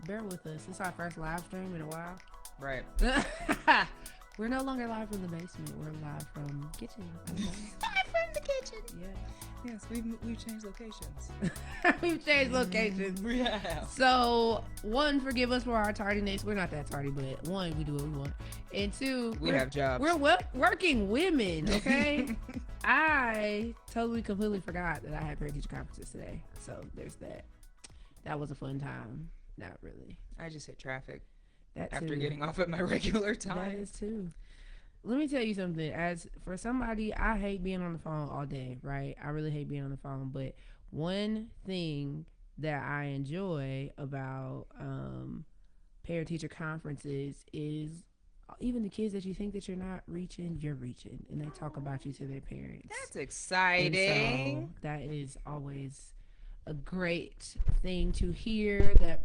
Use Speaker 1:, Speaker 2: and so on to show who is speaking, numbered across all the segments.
Speaker 1: bear with us. It's our first live stream in a while.
Speaker 2: Right.
Speaker 1: We're no longer live from the basement. We're live from kitchen.
Speaker 2: Live from the kitchen.
Speaker 1: Yeah.
Speaker 2: Yes, we've changed locations.
Speaker 1: We've changed locations.
Speaker 2: Yeah.
Speaker 1: So, one, forgive us for our tardiness. We're not that tardy, but one, we do what we want. And two,
Speaker 2: We have jobs.
Speaker 1: We're working women, okay? I totally, completely forgot that I had parent teacher conferences today. So, there's that. That was a fun time. Not really.
Speaker 2: I just hit traffic
Speaker 1: That
Speaker 2: after
Speaker 1: too.
Speaker 2: getting off at my regular
Speaker 1: That
Speaker 2: time.
Speaker 1: is too. Let me tell you something. As for somebody, I hate being on the phone all day, right? I really hate being on the phone. But one thing that I enjoy about parent teacher conferences is even the kids that you think that you're not reaching, you're reaching, and they talk about you to their parents.
Speaker 2: That's exciting.
Speaker 1: And so that is always a great thing to hear, that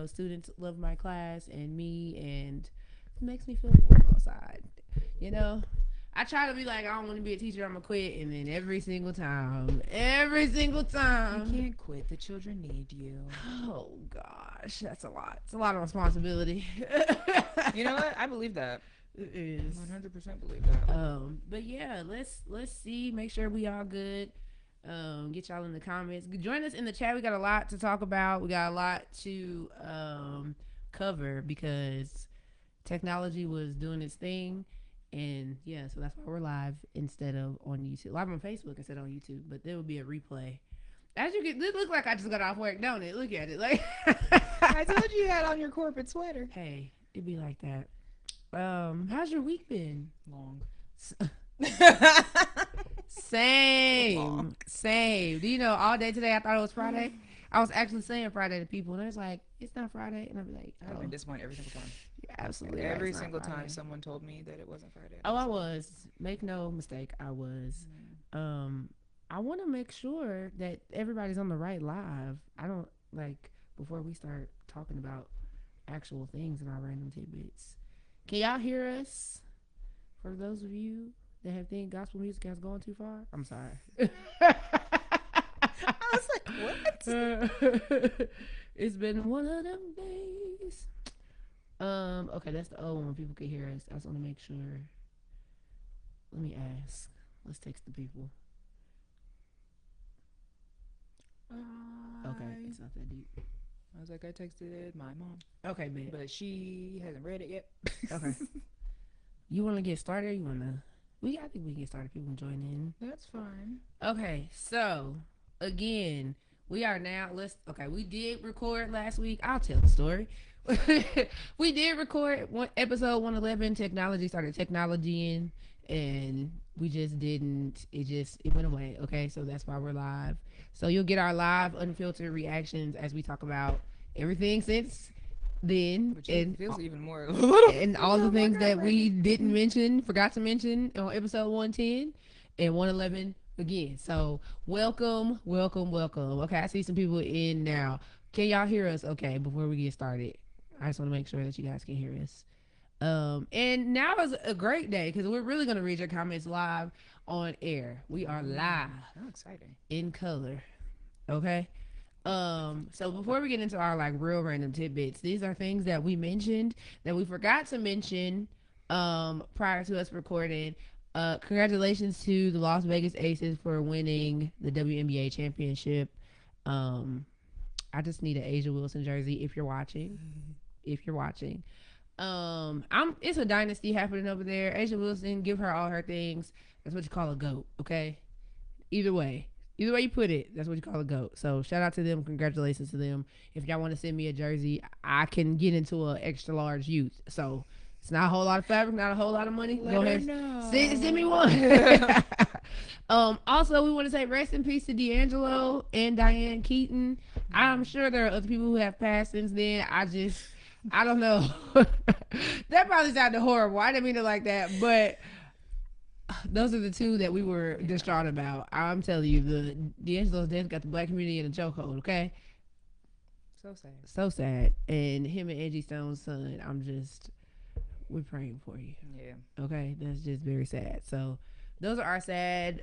Speaker 1: students love my class and me, and it makes me feel warm outside. I try to be like, I don't want to be a teacher, I'm gonna quit, and then every single time
Speaker 2: You can't quit. The children need you.
Speaker 1: oh gosh, that's a lot. It's a lot of responsibility.
Speaker 2: You know what? I believe that.
Speaker 1: It is.
Speaker 2: 100% believe that.
Speaker 1: But yeah, let's see, make sure we all good. Get y'all in the comments, join us in the chat. We got a lot to talk about, we got a lot to cover, because technology was doing its thing. And yeah, so that's why we're live instead of on YouTube, live on Facebook instead of on YouTube, but there will be a replay. As you can, this look like I just got off work, don't it? Look at it, like
Speaker 2: I told you had on your corporate sweater.
Speaker 1: Hey, it'd be like that. How's your week been?
Speaker 2: Long.
Speaker 1: Same. Do you know, all day today I thought it was Friday. I was actually saying Friday to people, and they're like, it's not Friday, and I'd be like,
Speaker 2: I've been disappointed every single time.
Speaker 1: You're absolutely right.
Speaker 2: Every
Speaker 1: It's not
Speaker 2: single
Speaker 1: Friday.
Speaker 2: time someone told me that it wasn't Friday.
Speaker 1: I was. Make no mistake, I was. I want to make sure that everybody's on the right live. I don't, like, before we start talking about actual things in our random tidbits. Can y'all hear us? For those of you that have think gospel music has gone too far, I'm sorry.
Speaker 2: I was like, what?
Speaker 1: It's been one of them days. Okay, that's the old one. People can hear us. I just want to make sure. Let me ask. Let's text the people. Okay, it's not that deep.
Speaker 2: I was like, I texted my mom.
Speaker 1: Okay, man.
Speaker 2: But she hasn't read it yet.
Speaker 1: Okay. You want to get started? Or you want to? I think we can get started. People can join in.
Speaker 2: That's fine.
Speaker 1: Okay, so again, we are now. We did record last week. I'll tell the story. We did record episode 111. Technology started technologying, and we just didn't. It went away. Okay, so that's why we're live. So you'll get our live unfiltered reactions as we talk about everything since then,
Speaker 2: Which
Speaker 1: and
Speaker 2: feels even more.
Speaker 1: and all the things that we didn't mention, forgot to mention on episode 110 and 111 again. So welcome. Okay, I see some people in now. Can y'all hear us? Okay, before we get started, I just want to make sure that you guys can hear us. And now is a great day because we're really gonna read your comments live on air. We are live.
Speaker 2: How exciting.
Speaker 1: In color. Okay. So before we get into our real random tidbits, these are things that we mentioned that we forgot to mention prior to us recording. Congratulations to the Las Vegas Aces for winning the WNBA championship. I just need an Asia Wilson jersey if you're watching. It's a dynasty happening over there. Asia Wilson, give her all her things. That's what you call a GOAT, okay? Either way you put it, that's what you call a GOAT. So shout out to them, congratulations to them. If y'all want to send me a jersey, I can get into an extra large youth. So it's not a whole lot of fabric, not a whole lot of money. Go ahead, send me one. Also, we want to say rest in peace to D'Angelo and Diane Keaton. I'm sure there are other people who have passed since then. I don't know. That probably sounded horrible. I didn't mean it like that, but those are the two that we were distraught about. I'm telling you, the D'Angelo's death got the black community in a chokehold, okay? So sad. And him and Angie Stone's son, we're praying for you.
Speaker 2: Yeah.
Speaker 1: Okay? That's just very sad. So those are our sad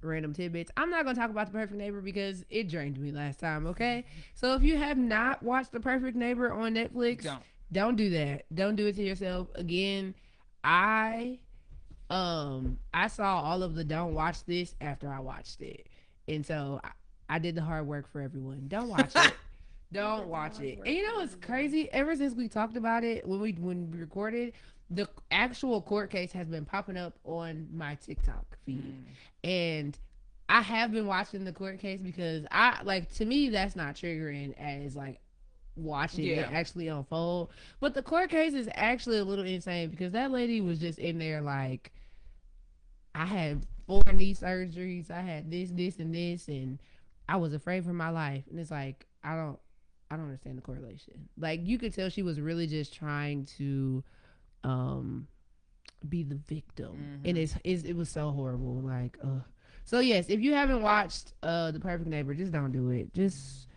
Speaker 1: random tidbits. I'm not gonna talk about The Perfect Neighbor because it drained me last time. Okay, so if you have not watched The Perfect Neighbor on Netflix, don't do that. Don't do it to yourself again. I I saw all of the don't watch this after I watched it, and so I did the hard work for everyone. Don't watch it. Don't watch it. And you know what's crazy? Ever since we talked about it when we recorded, the actual court case has been popping up on my TikTok feed, and I have been watching the court case because to me that's not triggering as like watching it actually unfold. But the court case is actually a little insane because that lady was just in there like, I had 4 knee surgeries, I had this, and this, and I was afraid for my life. And it's like, I don't understand the correlation. Like, you could tell she was really just trying to be the victim. And it was so horrible. Like, so yes, if you haven't watched The Perfect Neighbor, just don't do it. Just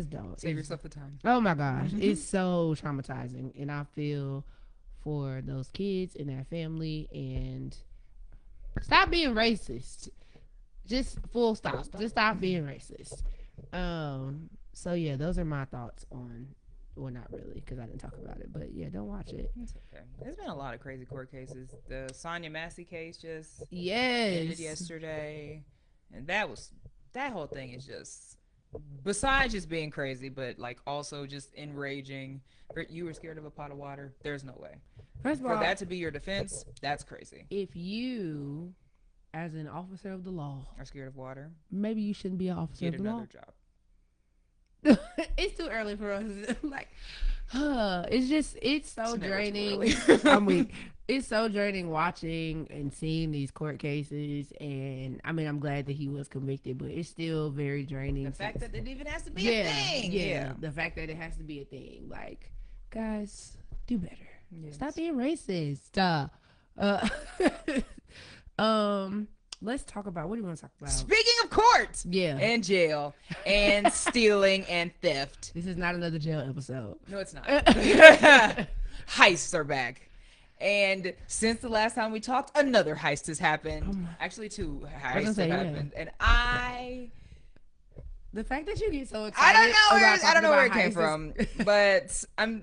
Speaker 1: don't.
Speaker 3: Save yourself the time.
Speaker 1: Oh my gosh, it's so traumatizing, and I feel for those kids and that family. And stop being racist. Just full stop. Just stop being racist. So yeah, those are my thoughts on. Well, not really, because I didn't talk about it. But yeah, don't watch it.
Speaker 3: It's okay. There's been a lot of crazy court cases. The Sonia Massey case just
Speaker 1: ended
Speaker 3: yesterday, and that whole thing is just, besides just being crazy, but like also just enraging. You were scared of a pot of water. There's no way.
Speaker 1: First of all,
Speaker 3: for that to be your defense, that's crazy.
Speaker 1: If you, as an officer of the law,
Speaker 3: are scared of water,
Speaker 1: maybe you shouldn't be an officer of the law.
Speaker 3: Get another job.
Speaker 1: It's too early for us. Like, it's so draining. I'm weak. It's so draining watching and seeing these court cases, and I mean, I'm glad that he was convicted, but it's still very draining.
Speaker 3: The fact that it even has to be a thing.
Speaker 1: Yeah, the fact that it has to be a thing. Like, guys, do better. Yes. Stop being racist. Let's talk about, what do you want to talk about?
Speaker 3: Speaking of court, and jail, and stealing and theft.
Speaker 1: This is not another jail episode.
Speaker 3: No, it's not. Heists are back. And since the last time we talked, another heist has happened. Actually, 2 heists have happened. And
Speaker 1: the fact that you get so excited, I don't know where it came from,
Speaker 3: but I'm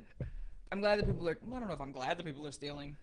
Speaker 3: glad that people are, I don't know if I'm glad that people are stealing.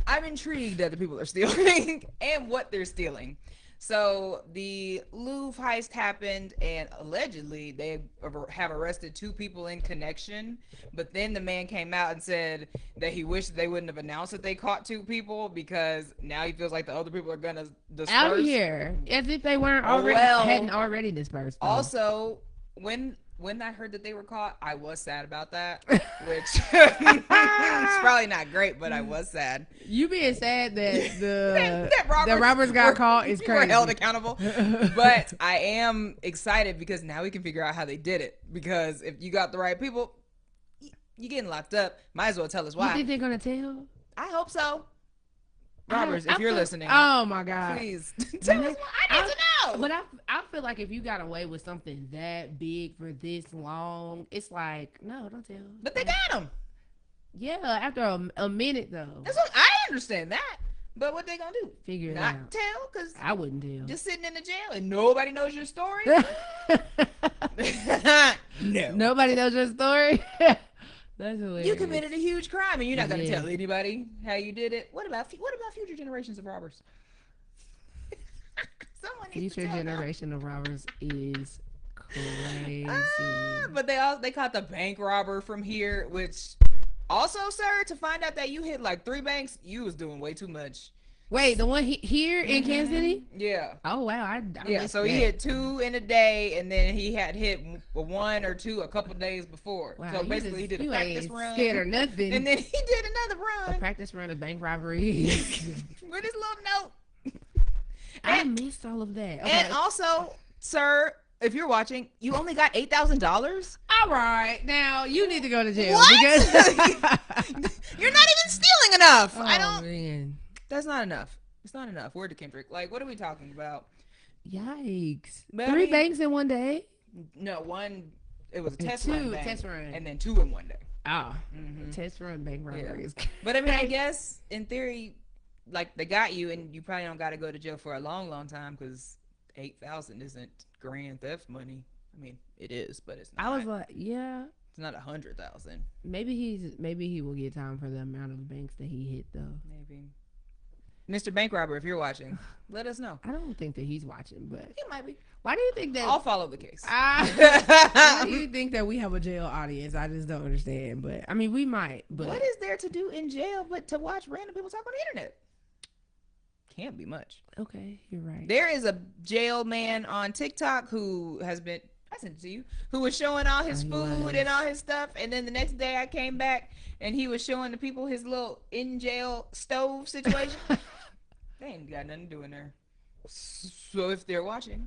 Speaker 3: I'm intrigued that the people are stealing and what they're stealing. So the Louvre heist happened, and allegedly they have arrested 2 people in connection. But then the man came out and said that he wished they wouldn't have announced that they caught 2 people because now he feels like the other people are gonna disperse.
Speaker 1: Out of here, as if they weren't hadn't already dispersed. Though.
Speaker 3: Also, when I heard that they were caught, I was sad about that, which it's probably not great, but I was sad.
Speaker 1: You being sad that the robbers got caught is crazy.
Speaker 3: Were held accountable. But I am excited because now we can figure out how they did it. Because if you got the right people, you're getting locked up. Might as well tell us why.
Speaker 1: You think they're gonna tell?
Speaker 3: I hope so. Robbers, if you're listening,
Speaker 1: oh my God,
Speaker 3: please tell us. I need to know.
Speaker 1: But I feel like if you got away with something that big for this long, it's like, no, don't tell.
Speaker 3: But they got him.
Speaker 1: Yeah, after a minute though.
Speaker 3: That's what, I understand that. But what they gonna do?
Speaker 1: Figure it
Speaker 3: out.
Speaker 1: Not
Speaker 3: tell? Because
Speaker 1: I wouldn't tell.
Speaker 3: Just sitting in the jail and nobody knows your story. No,
Speaker 1: nobody knows your story. That's hilarious.
Speaker 3: You committed a huge crime and you're not going to tell anybody how you did it. What about future generations of robbers?
Speaker 1: Future generation of robbers is crazy.
Speaker 3: But they caught the bank robber from here, which also, sir, to find out that you hit like 3 banks, you was doing way too much.
Speaker 1: Wait, the one here in Kansas City?
Speaker 3: Yeah.
Speaker 1: Oh wow,
Speaker 3: so he hit 2 in a day, and then he had hit 1 or 2 a couple days before.
Speaker 1: Wow,
Speaker 3: so basically, he did a practice run.
Speaker 1: Scared or nothing.
Speaker 3: And then he did another run.
Speaker 1: A practice run of bank robbery.
Speaker 3: With his little note.
Speaker 1: I missed all of that.
Speaker 3: Okay. And also, sir, if you're watching, you only got $8,000.
Speaker 1: All right, now you need to go to jail.
Speaker 3: What?
Speaker 1: Because
Speaker 3: you're not even stealing enough.
Speaker 1: Oh,
Speaker 3: I don't.
Speaker 1: Man.
Speaker 3: That's not enough. It's not enough. Word to Kendrick. Like, what are we talking about?
Speaker 1: Yikes!
Speaker 3: But
Speaker 1: 3 banks in one day?
Speaker 3: No, one. It was a test
Speaker 1: run,
Speaker 3: and then 2 in one day.
Speaker 1: Oh, test run bank robbery.
Speaker 3: Yeah. But I mean, I guess in theory, like they got you, and you probably don't got to go to jail for a long, long time because 8,000 isn't grand theft money. I mean, it is, but it's not.
Speaker 1: I was like, yeah,
Speaker 3: it's not 100,000.
Speaker 1: maybe he will get time for the amount of banks that he hit though.
Speaker 3: Maybe. Mr. Bank Robber, if you're watching, let us know.
Speaker 1: I don't think that he's watching, but
Speaker 3: He might be.
Speaker 1: why do you think that?
Speaker 3: I'll follow the case.
Speaker 1: Why do you think that we have a jail audience? I just don't understand. But I mean, we might. But
Speaker 3: What is there to do in jail but to watch random people talk on the internet? Can't be much.
Speaker 1: okay, you're right.
Speaker 3: There is a jail man on TikTok who has been, I sent it to you, who was showing all his food and all his stuff. And then the next day I came back and he was showing the people his little in jail stove situation. They ain't got nothing to do in there. So if they're watching,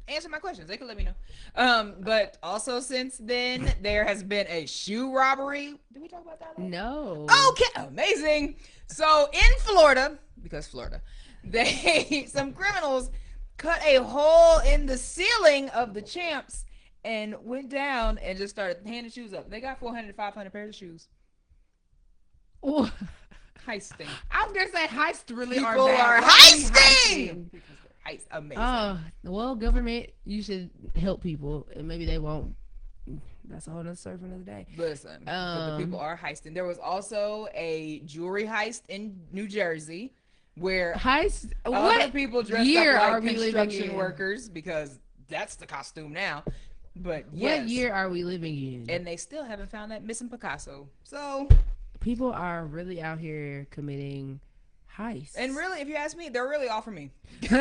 Speaker 3: answer my questions. They can let me know. But also since then, there has been a shoe robbery. Did we talk about that?
Speaker 1: No.
Speaker 3: Okay, amazing. So in Florida, because Florida, some criminals cut a hole in the ceiling of the Champs and went down and just started handing shoes up. They got 400 to 500 pairs of shoes.
Speaker 1: Ooh.
Speaker 3: Heisting.
Speaker 1: I was gonna say heists really
Speaker 3: People
Speaker 1: are
Speaker 3: are heisting. Heist, amazing.
Speaker 1: Oh, well, government, you should help people, and maybe they won't. That's a whole nother story for another day.
Speaker 3: Listen, but the people are heisting. There was also a jewelry heist in New Jersey where
Speaker 1: Heist.
Speaker 3: other
Speaker 1: What
Speaker 3: people dressed
Speaker 1: year
Speaker 3: up
Speaker 1: are
Speaker 3: like
Speaker 1: we living
Speaker 3: construction
Speaker 1: in?
Speaker 3: workers because that's the costume now. But yes,
Speaker 1: What year are we living in?
Speaker 3: and they still haven't found that missing Picasso. So,
Speaker 1: People are really out here committing heists.
Speaker 3: and really, if you ask me, they're really all for me because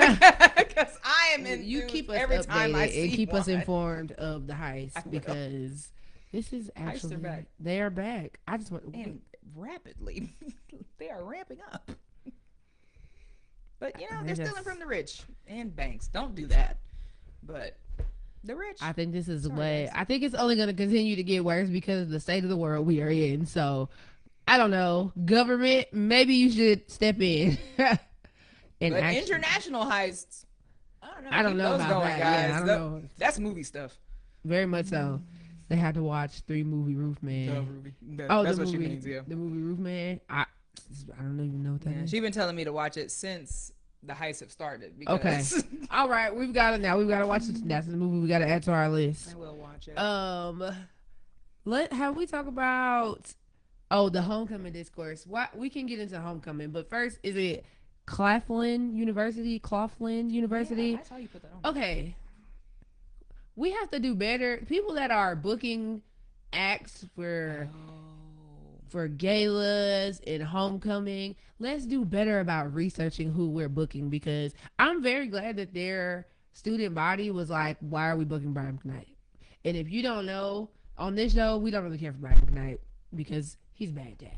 Speaker 3: I am in.
Speaker 1: You keep us
Speaker 3: every time I
Speaker 1: updated
Speaker 3: see
Speaker 1: and keep us
Speaker 3: one.
Speaker 1: informed of the heist
Speaker 3: I will.
Speaker 1: because this is
Speaker 3: Heists are
Speaker 1: actually
Speaker 3: back.
Speaker 1: they are back. I just want
Speaker 3: And rapidly, they are ramping up. But you know,
Speaker 1: I
Speaker 3: they're
Speaker 1: think
Speaker 3: stealing
Speaker 1: that's-
Speaker 3: from the rich and banks. Don't do that. But the rich.
Speaker 1: I think this is the
Speaker 3: Sorry,
Speaker 1: way.
Speaker 3: guys.
Speaker 1: I think it's only going to continue to get worse because of the state of the world we are in. So I don't know, government. Maybe you should step in. And
Speaker 3: but
Speaker 1: actually,
Speaker 3: international heists. I don't know.
Speaker 1: I don't
Speaker 3: Keep
Speaker 1: know
Speaker 3: those
Speaker 1: about
Speaker 3: going,
Speaker 1: that.
Speaker 3: guys.
Speaker 1: Yeah, I don't
Speaker 3: That-
Speaker 1: know.
Speaker 3: That's movie stuff.
Speaker 1: Very much so. They had to watch 3 movie Roof Man. Oh,
Speaker 3: that's
Speaker 1: the
Speaker 3: what
Speaker 1: movie,
Speaker 3: she means. Yeah.
Speaker 1: the movie Roof Man. I don't even know what that
Speaker 3: Yeah,
Speaker 1: is.
Speaker 3: she's been telling me to watch it since the heists have started. Because
Speaker 1: Okay. All right, we've got it now. We've got to watch it. That's the movie we got to add to our list.
Speaker 3: I will watch it.
Speaker 1: Have we talk about the homecoming discourse? We can get into homecoming, but first, is it Claflin University?
Speaker 3: Yeah, I saw you put that on.
Speaker 1: Okay. We have to do better. People that are booking acts for galas and homecoming, let's do better about researching who we're booking, because I'm very glad that their student body was like, why are we booking Brian McKnight? And if you don't know, on this show, we don't really care for Brian McKnight because he's a bad dad.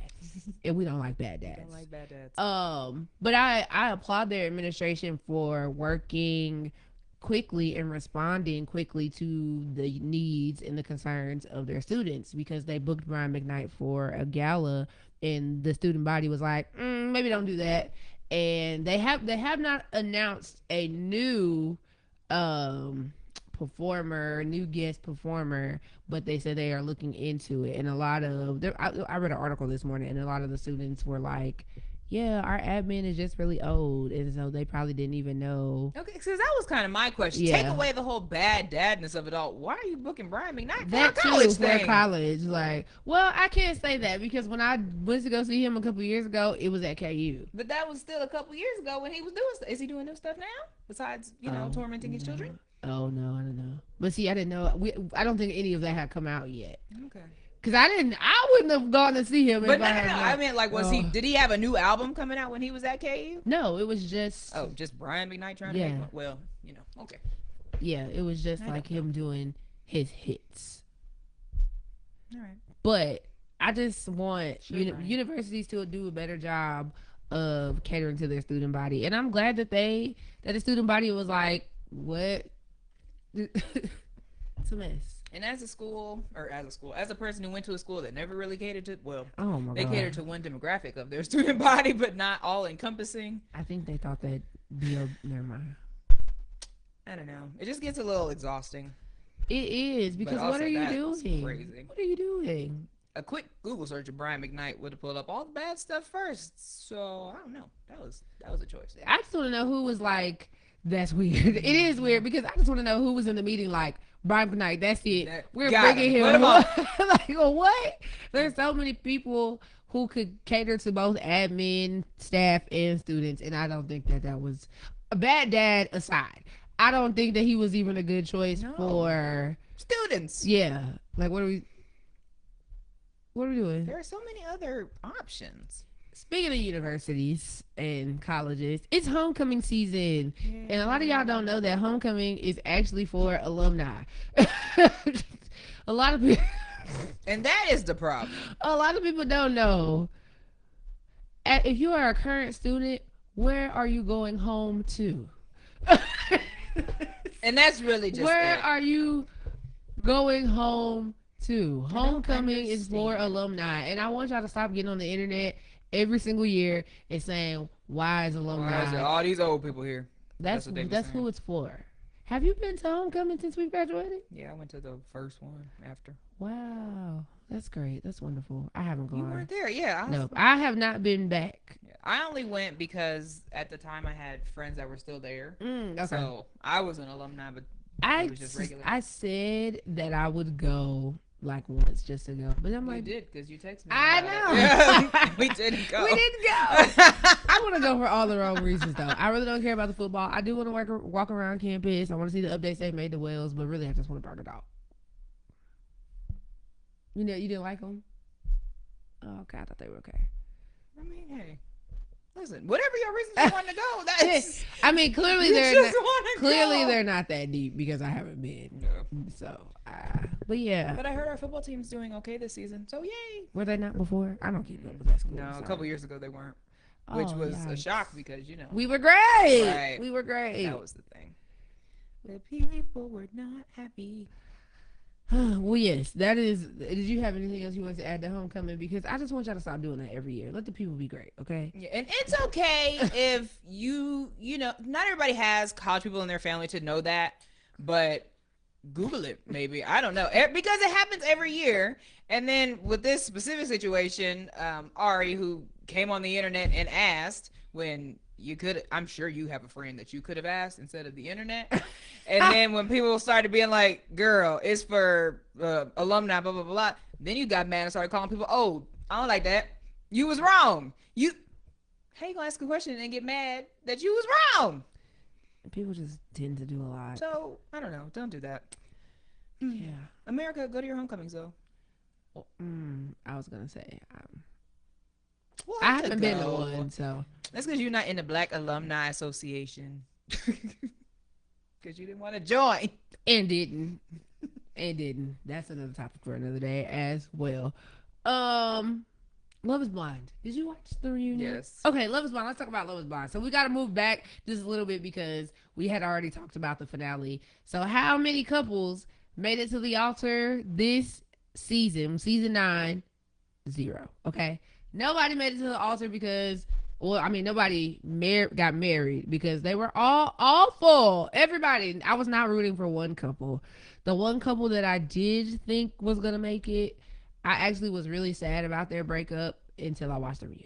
Speaker 1: And we don't like bad dads.
Speaker 3: Don't like bad dads.
Speaker 1: But I applaud their administration for working quickly and responding quickly to the needs and the concerns of their students, because they booked Brian McKnight for a gala and the student body was like, maybe don't do that. And they have not announced a new new guest performer, but they said they are looking into it. And a lot of I read an article this morning, and a lot of the students were like, yeah, our admin is just really old, and so they probably didn't even know.
Speaker 3: Okay, because that was kind of my question.
Speaker 1: Yeah.
Speaker 3: Take away the whole bad dadness of it all. Why are you booking Brian McKnight for
Speaker 1: That
Speaker 3: a college
Speaker 1: too, for
Speaker 3: thing?
Speaker 1: college. Like, well, I can't say that because when I went to go see him a couple years ago, it was at KU.
Speaker 3: But that was still a couple years ago when he was doing stuff. Is he doing new stuff now? Besides, tormenting his children?
Speaker 1: Oh no, I don't know. But see, I didn't know. I don't think any of that had come out yet.
Speaker 3: Okay.
Speaker 1: Cause I wouldn't have gone to see him.
Speaker 3: But
Speaker 1: if I had known.
Speaker 3: I mean, like, did he have a new album coming out when he was at KU?
Speaker 1: No, it was just.
Speaker 3: Oh, just Brian McKnight trying to
Speaker 1: Yeah.
Speaker 3: make one? Well, okay.
Speaker 1: Yeah, it was just
Speaker 3: I
Speaker 1: like
Speaker 3: don't know.
Speaker 1: him doing his hits.
Speaker 3: All right.
Speaker 1: But I just want
Speaker 3: Sure, Brian.
Speaker 1: universities to do a better job of catering to their student body, and I'm glad that the student body was like, "What? It's a mess."
Speaker 3: And as a person who went to a school that never really catered to,
Speaker 1: Oh my
Speaker 3: they
Speaker 1: god!
Speaker 3: catered to one demographic of their student body, but not all encompassing.
Speaker 1: I think they thought that never mind.
Speaker 3: I don't know. It just gets a little exhausting.
Speaker 1: It is, because
Speaker 3: But
Speaker 1: what
Speaker 3: also
Speaker 1: are you
Speaker 3: that's
Speaker 1: doing?
Speaker 3: crazy.
Speaker 1: What are you doing?
Speaker 3: a quick Google search of Brian McKnight would have pulled up all the bad stuff first. So I don't know. That was a choice.
Speaker 1: I just want to know who was like, that's weird. It is weird because I just want to know who was in the meeting like, Brian McKnight, that's it. We're bringing him. Like, what? There's so many people who could cater to both admin, staff, and students, and I don't think that was a bad dad aside. I don't think that he was even a good choice for
Speaker 3: students.
Speaker 1: Yeah. Like, what are we doing?
Speaker 3: There are so many other options.
Speaker 1: Speaking of universities and colleges, it's homecoming season. Yeah. And a lot of y'all don't know that homecoming is actually for alumni. A lot of people...
Speaker 3: And that is the problem.
Speaker 1: A lot of people don't know. If you are a current student, where are you going home to?
Speaker 3: And that's really just
Speaker 1: where are you going home to? Homecoming is for alumni. And I want y'all to stop getting on the internet every single year and saying, why is alumni?
Speaker 3: Why is all these old people here?
Speaker 1: That's who it's for. Have you been to homecoming since we graduated?
Speaker 3: Yeah, I went to the first one after.
Speaker 1: Wow. That's great. That's wonderful. I haven't gone.
Speaker 3: You weren't there, yeah.
Speaker 1: No, I have not been back.
Speaker 3: Yeah, I only went because at the time I had friends that were still there.
Speaker 1: Okay.
Speaker 3: So I was an alumni, but I was just regular.
Speaker 1: I said that I would go like once just to go, but I'm like,
Speaker 3: you did because you texted me.
Speaker 1: I know.
Speaker 3: We didn't go.
Speaker 1: We didn't go. I want to go for all the wrong reasons though. I really don't care about the football. I do want to walk around campus. I want to see the updates they made to Wells, but really I just want to burn it out. You know, you didn't like them? Oh, okay. I thought they were okay.
Speaker 3: I mean, hey, listen, whatever your reasons you want to go, that's.
Speaker 1: I mean, clearly they're not that deep because I haven't been. No. So, but yeah.
Speaker 3: But I heard our football team's doing okay this season, so yay.
Speaker 1: Were they not before? I don't keep up with that school.
Speaker 3: No, a couple years ago they weren't, which was a shock because
Speaker 1: we were great.
Speaker 3: Right.
Speaker 1: We were great.
Speaker 3: That was the thing. The people were not happy.
Speaker 1: Well, yes, that is. Did you have anything else you want to add to homecoming? Because I just want y'all to stop doing that every year. Let the people be great, okay?
Speaker 3: Yeah, and it's okay if you know, not everybody has college people in their family to know that, but Google it, maybe. I don't know. Because it happens every year. And then with this specific situation, Ari, who came on the internet and asked when you could, I'm sure you have a friend that you could have asked instead of the internet. And then when people started being like, girl, it's for alumni, blah, blah, blah, blah. Then you got mad and started calling people, oh, I don't like that. You was wrong. How you gonna ask a question and get mad that you was wrong?
Speaker 1: People just tend to do a lot.
Speaker 3: So, I don't know. Don't do that.
Speaker 1: Yeah.
Speaker 3: America, go to your homecomings, though.
Speaker 1: I was going to say,
Speaker 3: well,
Speaker 1: I haven't been to one, so.
Speaker 3: That's because you're not in the Black Alumni Association. Because you didn't want to join.
Speaker 1: And didn't. That's another topic for another day as well. Love is Blind. Did you watch the reunion?
Speaker 3: Yes.
Speaker 1: Okay, Love is Blind. Let's talk about Love is Blind. So we got to move back just a little bit because we had already talked about the finale. So how many couples made it to the altar this season 9? 0. Okay. Nobody made it to the altar because, nobody got married because they were all awful. Everybody. I was not rooting for one couple. The one couple that I did think was going to make it, I actually was really sad about their breakup until I watched the reunion.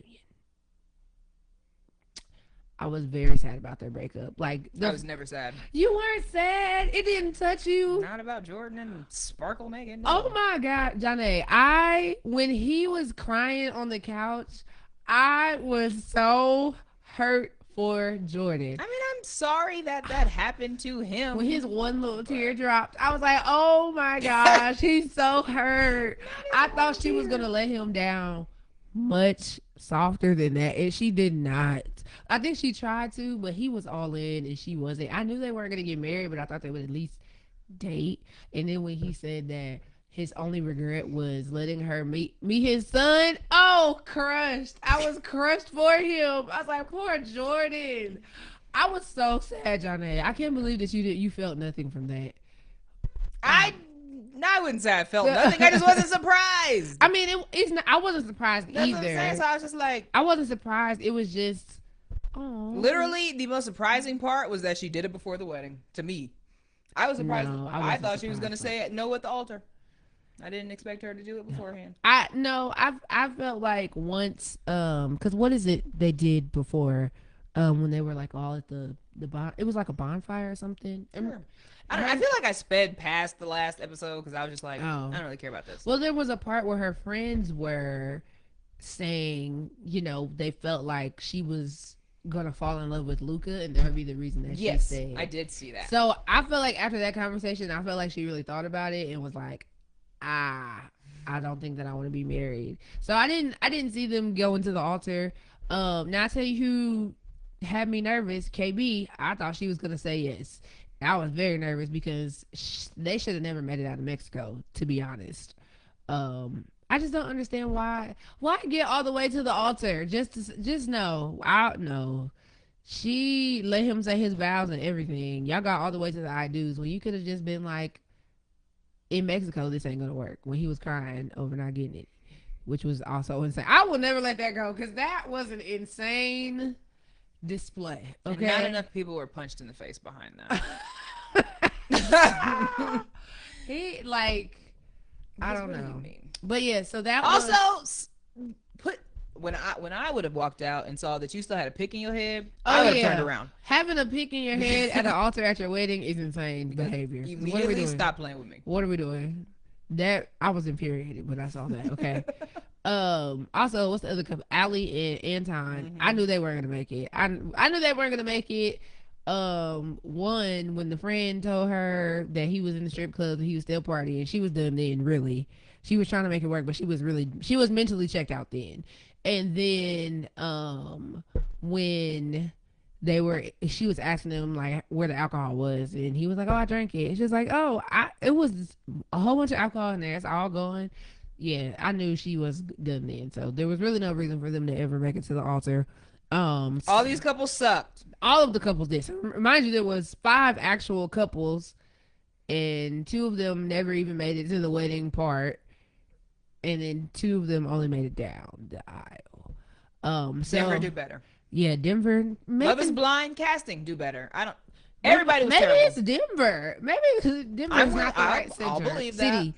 Speaker 1: I was very sad about their breakup. I
Speaker 3: was never sad.
Speaker 1: You weren't sad? It didn't touch you?
Speaker 3: Not about Jordan and Sparkle Megan. No.
Speaker 1: Oh my God, Janaé. When he was crying on the couch, I was so hurt for Jordan.
Speaker 3: I mean, I'm sorry that happened to him.
Speaker 1: When his one little tear dropped, I was like, oh my gosh, he's so hurt. I thought she was going to let him down much softer than that, and she did not. I think she tried to, but he was all in and she wasn't. I knew they weren't going to get married, but I thought they would at least date. And then when he said that his only regret was letting her meet his son, crushed. I was crushed for him. I was like, poor Jordan. I was so sad, Janaé. I can't believe that you felt nothing from that.
Speaker 3: I wouldn't say I felt nothing. I just wasn't surprised.
Speaker 1: I mean, it's not. I wasn't surprised
Speaker 3: That's
Speaker 1: either.
Speaker 3: What I'm saying. So I was just like,
Speaker 1: I wasn't surprised. It was just,
Speaker 3: literally, the most surprising part was that she did it before the wedding. To me, I was surprised.
Speaker 1: No,
Speaker 3: I thought she was going to say no at the altar. I didn't expect her to do it beforehand.
Speaker 1: I felt like once because what is it they did before when they were like all at the it was like a bonfire or something.
Speaker 3: Sure. I feel like I sped past the last episode because I was just like,
Speaker 1: Oh.
Speaker 3: I don't really care about this.
Speaker 1: Well, there was a part where her friends were saying, they felt like she was gonna fall in love with Luca, and that would be the reason that she stayed.
Speaker 3: I did see that.
Speaker 1: So I felt like after that conversation, I felt like she really thought about it and was like, I don't think that I want to be married. So I didn't see them go into the altar. Now I tell you who had me nervous. KB. I thought she was gonna say yes. I was very nervous because they should have never made it out of Mexico, to be honest. I just don't understand why get all the way to the altar just no. I no. She let him say his vows and everything. Y'all got all the way to the I do's when you could have just been like, in Mexico, this ain't gonna work. When he was crying over not getting it, which was also insane. I will never let that go because that was an insane display. Okay,
Speaker 3: and not enough people were punched in the face behind that.
Speaker 1: He like, I don't know.
Speaker 3: Mean.
Speaker 1: But yeah, so that
Speaker 3: also
Speaker 1: was...
Speaker 3: when I would have walked out and saw that you still had a pick in your head, I would have turned around.
Speaker 1: Having a pick in your head at an altar at your wedding is insane behavior.
Speaker 3: Immediately stop playing with me.
Speaker 1: What are we doing? That I was infuriated when I saw that. Okay. Also, what's the other couple? Allie and Anton.
Speaker 3: Mm-hmm.
Speaker 1: I knew they weren't gonna make it. I knew they weren't gonna make it. One, when the friend told her that he was in the strip club and he was still partying, she was done then. Really, she was trying to make it work, but she was mentally checked out then. And then when she was asking him like where the alcohol was, and he was like, "Oh, I drank it." And she was like, "Oh, it was a whole bunch of alcohol in there. It's all gone." Yeah, I knew she was done then. So there was really no reason for them to ever make it to the altar.
Speaker 3: All these couples sucked.
Speaker 1: All of the couples did. So, mind you, there was 5 actual couples, and 2 of them never even made it to the wedding part, and then 2 of them only made it down the aisle. So
Speaker 3: Denver do better.
Speaker 1: Yeah, Denver.
Speaker 3: Love is Blind casting do better. I don't. Everybody was
Speaker 1: maybe
Speaker 3: terrible.
Speaker 1: it's Denver. Maybe Denver is not the right
Speaker 3: I'll
Speaker 1: center,
Speaker 3: believe
Speaker 1: city.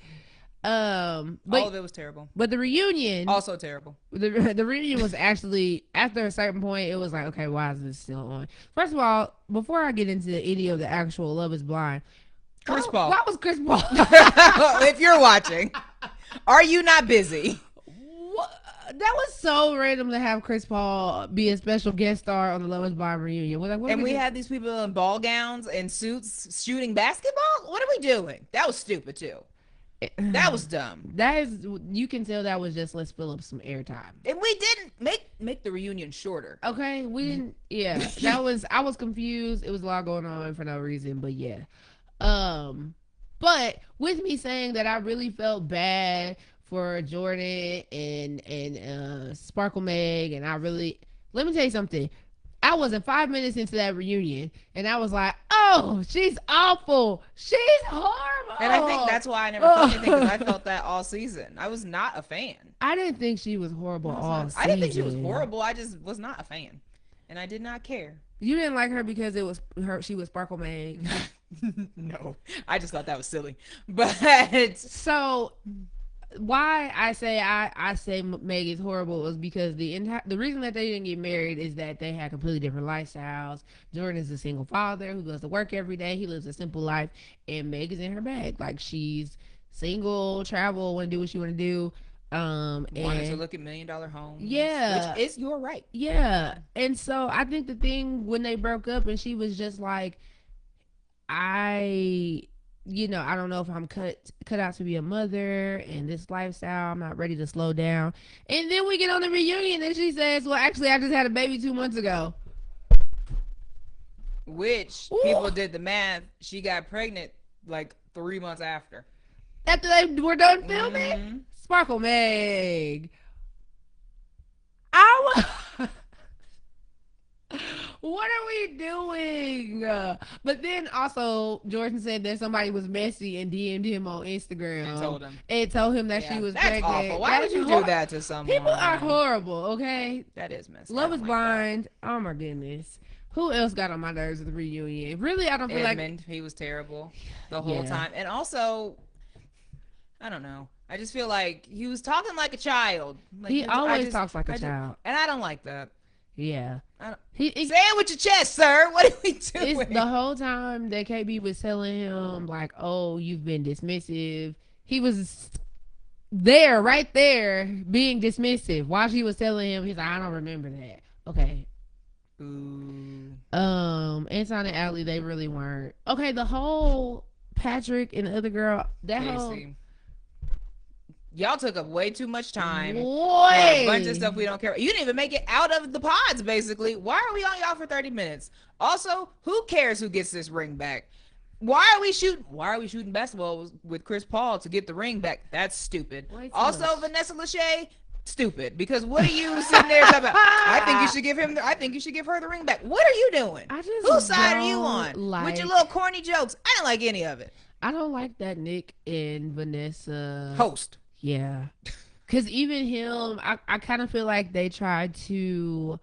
Speaker 3: But all of it was terrible.
Speaker 1: But the reunion
Speaker 3: also terrible.
Speaker 1: The reunion was actually, after a certain point, it was like, okay, why is this still on? First of all, before I get into any of the actual Love is Blind,
Speaker 3: Chris Paul.
Speaker 1: Why was Chris Paul?
Speaker 3: If you're watching, are you not busy?
Speaker 1: That was so random to have Chris Paul be a special guest star on the Love is Blind reunion.
Speaker 3: And we had these people in ball gowns and suits shooting basketball? What are we doing? That was stupid too. That was dumb.
Speaker 1: That is, you can tell that was just, let's fill up some airtime.
Speaker 3: And we didn't make the reunion shorter.
Speaker 1: Okay, we didn't. Yeah, I was confused. It was a lot going on for no reason, but yeah. But with me saying that, I really felt bad for Jordan and Sparkle Meg, and let me tell you something. I wasn't 5 minutes into that reunion, and I was like, "Oh, she's awful. She's horrible."
Speaker 3: And I think that's why I never felt anything, because I felt that all season. I was not a fan.
Speaker 1: I didn't think she was horrible all season.
Speaker 3: I didn't think she was horrible. I just was not a fan, and I did not care.
Speaker 1: You didn't like her because it was her. She was Sparkle Meg.
Speaker 3: No, I just thought that was silly. But
Speaker 1: so, why I say Meg is horrible is because the reason that they didn't get married is that they had completely different lifestyles. Jordan is a single father who goes to work every day. He lives a simple life, and Meg is in her bag. Like, she's single, travel, want to do what she want to do.
Speaker 3: Wanted to look at $1 million homes.
Speaker 1: Yeah,
Speaker 3: which is your right.
Speaker 1: Yeah, and so I think the thing when they broke up and she was just like, I don't know if I'm cut out to be a mother and this lifestyle. I'm not ready to slow down. And then we get on the reunion and she says, well, actually, I just had a baby 2 months ago.
Speaker 3: Which, people did the math. She got pregnant like 3 months after.
Speaker 1: After they were done filming? Mm-hmm. Sparkle Meg. What are we doing? But then also, Jordan said that somebody was messy and DM'd him on Instagram. And told him that she was pregnant.
Speaker 3: Awful. Why would you do that to someone?
Speaker 1: People are horrible, okay?
Speaker 3: That is messy.
Speaker 1: Love is Blind. Oh my goodness. Who else got on my nerves at the reunion? Really, I don't feel
Speaker 3: Edmund, he was terrible the whole time. And also, I don't know. I just feel like he was talking like a child. Like,
Speaker 1: He always talks like a child.
Speaker 3: And I don't like that.
Speaker 1: Yeah.
Speaker 3: I don't,
Speaker 1: Say
Speaker 3: it with your chest, sir. What are we doing?
Speaker 1: It's the whole time that KB was telling him, like, oh, you've been dismissive. He was there, right there, being dismissive. While she was telling him, he's like, I don't remember that. Okay.
Speaker 3: Ooh.
Speaker 1: Anton and Allie, they really weren't. Okay, the whole Patrick and the other girl, that whole...
Speaker 3: Y'all took up way too much time.
Speaker 1: A
Speaker 3: bunch of stuff we don't care about. You didn't even make it out of the pods, basically. Why are we on y'all for 30 minutes? Also, who cares who gets this ring back? Why are we shooting basketball with Chris Paul to get the ring back? That's stupid. Also, Vanessa Lachey, stupid. Because what are you sitting there talking about? I think you should give her the ring back. What are you doing? Whose side are you on? With your little corny jokes. I didn't like any of it.
Speaker 1: I don't like that Nick and Vanessa
Speaker 3: host.
Speaker 1: Yeah. Because even him, I kind of feel like they tried to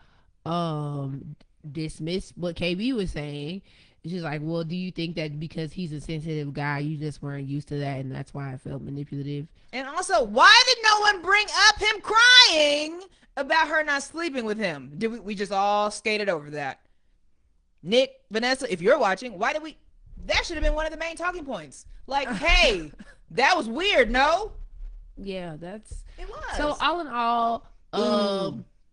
Speaker 1: dismiss what KB was saying. She's like, well, do you think that because he's a sensitive guy, you just weren't used to that and that's why I felt manipulative?
Speaker 3: And also, why did no one bring up him crying about her not sleeping with him? Did we just all skated over that? Nick, Vanessa, if you're watching, why did we... That should have been one of the main talking points. Like, hey, that was weird, no?
Speaker 1: Yeah,
Speaker 3: it was.
Speaker 1: So all in all,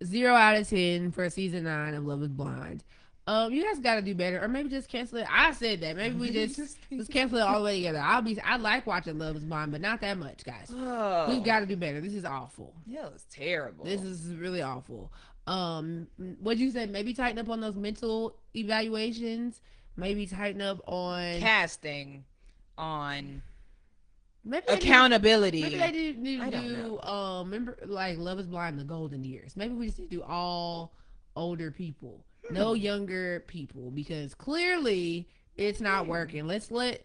Speaker 1: 0 out of 10 for season 9 of Love Is Blind. You guys got to do better, or maybe just cancel it. I said that. Maybe we just cancel it all the way together. I like watching Love Is Blind, but not that much, guys. We've got to do better. This is awful.
Speaker 3: Yeah, it's terrible.
Speaker 1: This is really awful. What'd you say? Maybe tighten up on those mental evaluations. Maybe tighten up on
Speaker 3: casting, on
Speaker 1: maybe
Speaker 3: accountability.
Speaker 1: Maybe they need to do remember like Love Is Blind, the golden years. Maybe we just need to do all older people. No younger people, because clearly it's not working. Let's let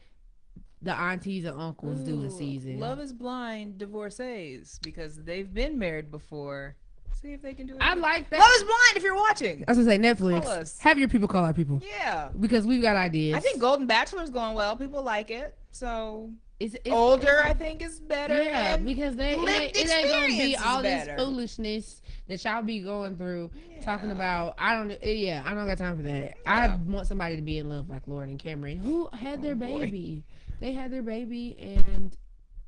Speaker 1: the aunties and uncles do a season.
Speaker 3: Love Is Blind divorcees, because they've been married before. See if they can do it.
Speaker 1: I like that.
Speaker 3: Love Is Blind if you're watching.
Speaker 1: I was gonna say Netflix. Have your people call our people.
Speaker 3: Yeah.
Speaker 1: Because we've got ideas.
Speaker 3: I think Golden Bachelor's going well. People like it. So it's older, I think, is better.
Speaker 1: Yeah, because it ain't gonna be all this foolishness that y'all be going through talking about. I don't got time for that. I want somebody to be in love like Lauren and Cameron, who had their baby. They had their baby, and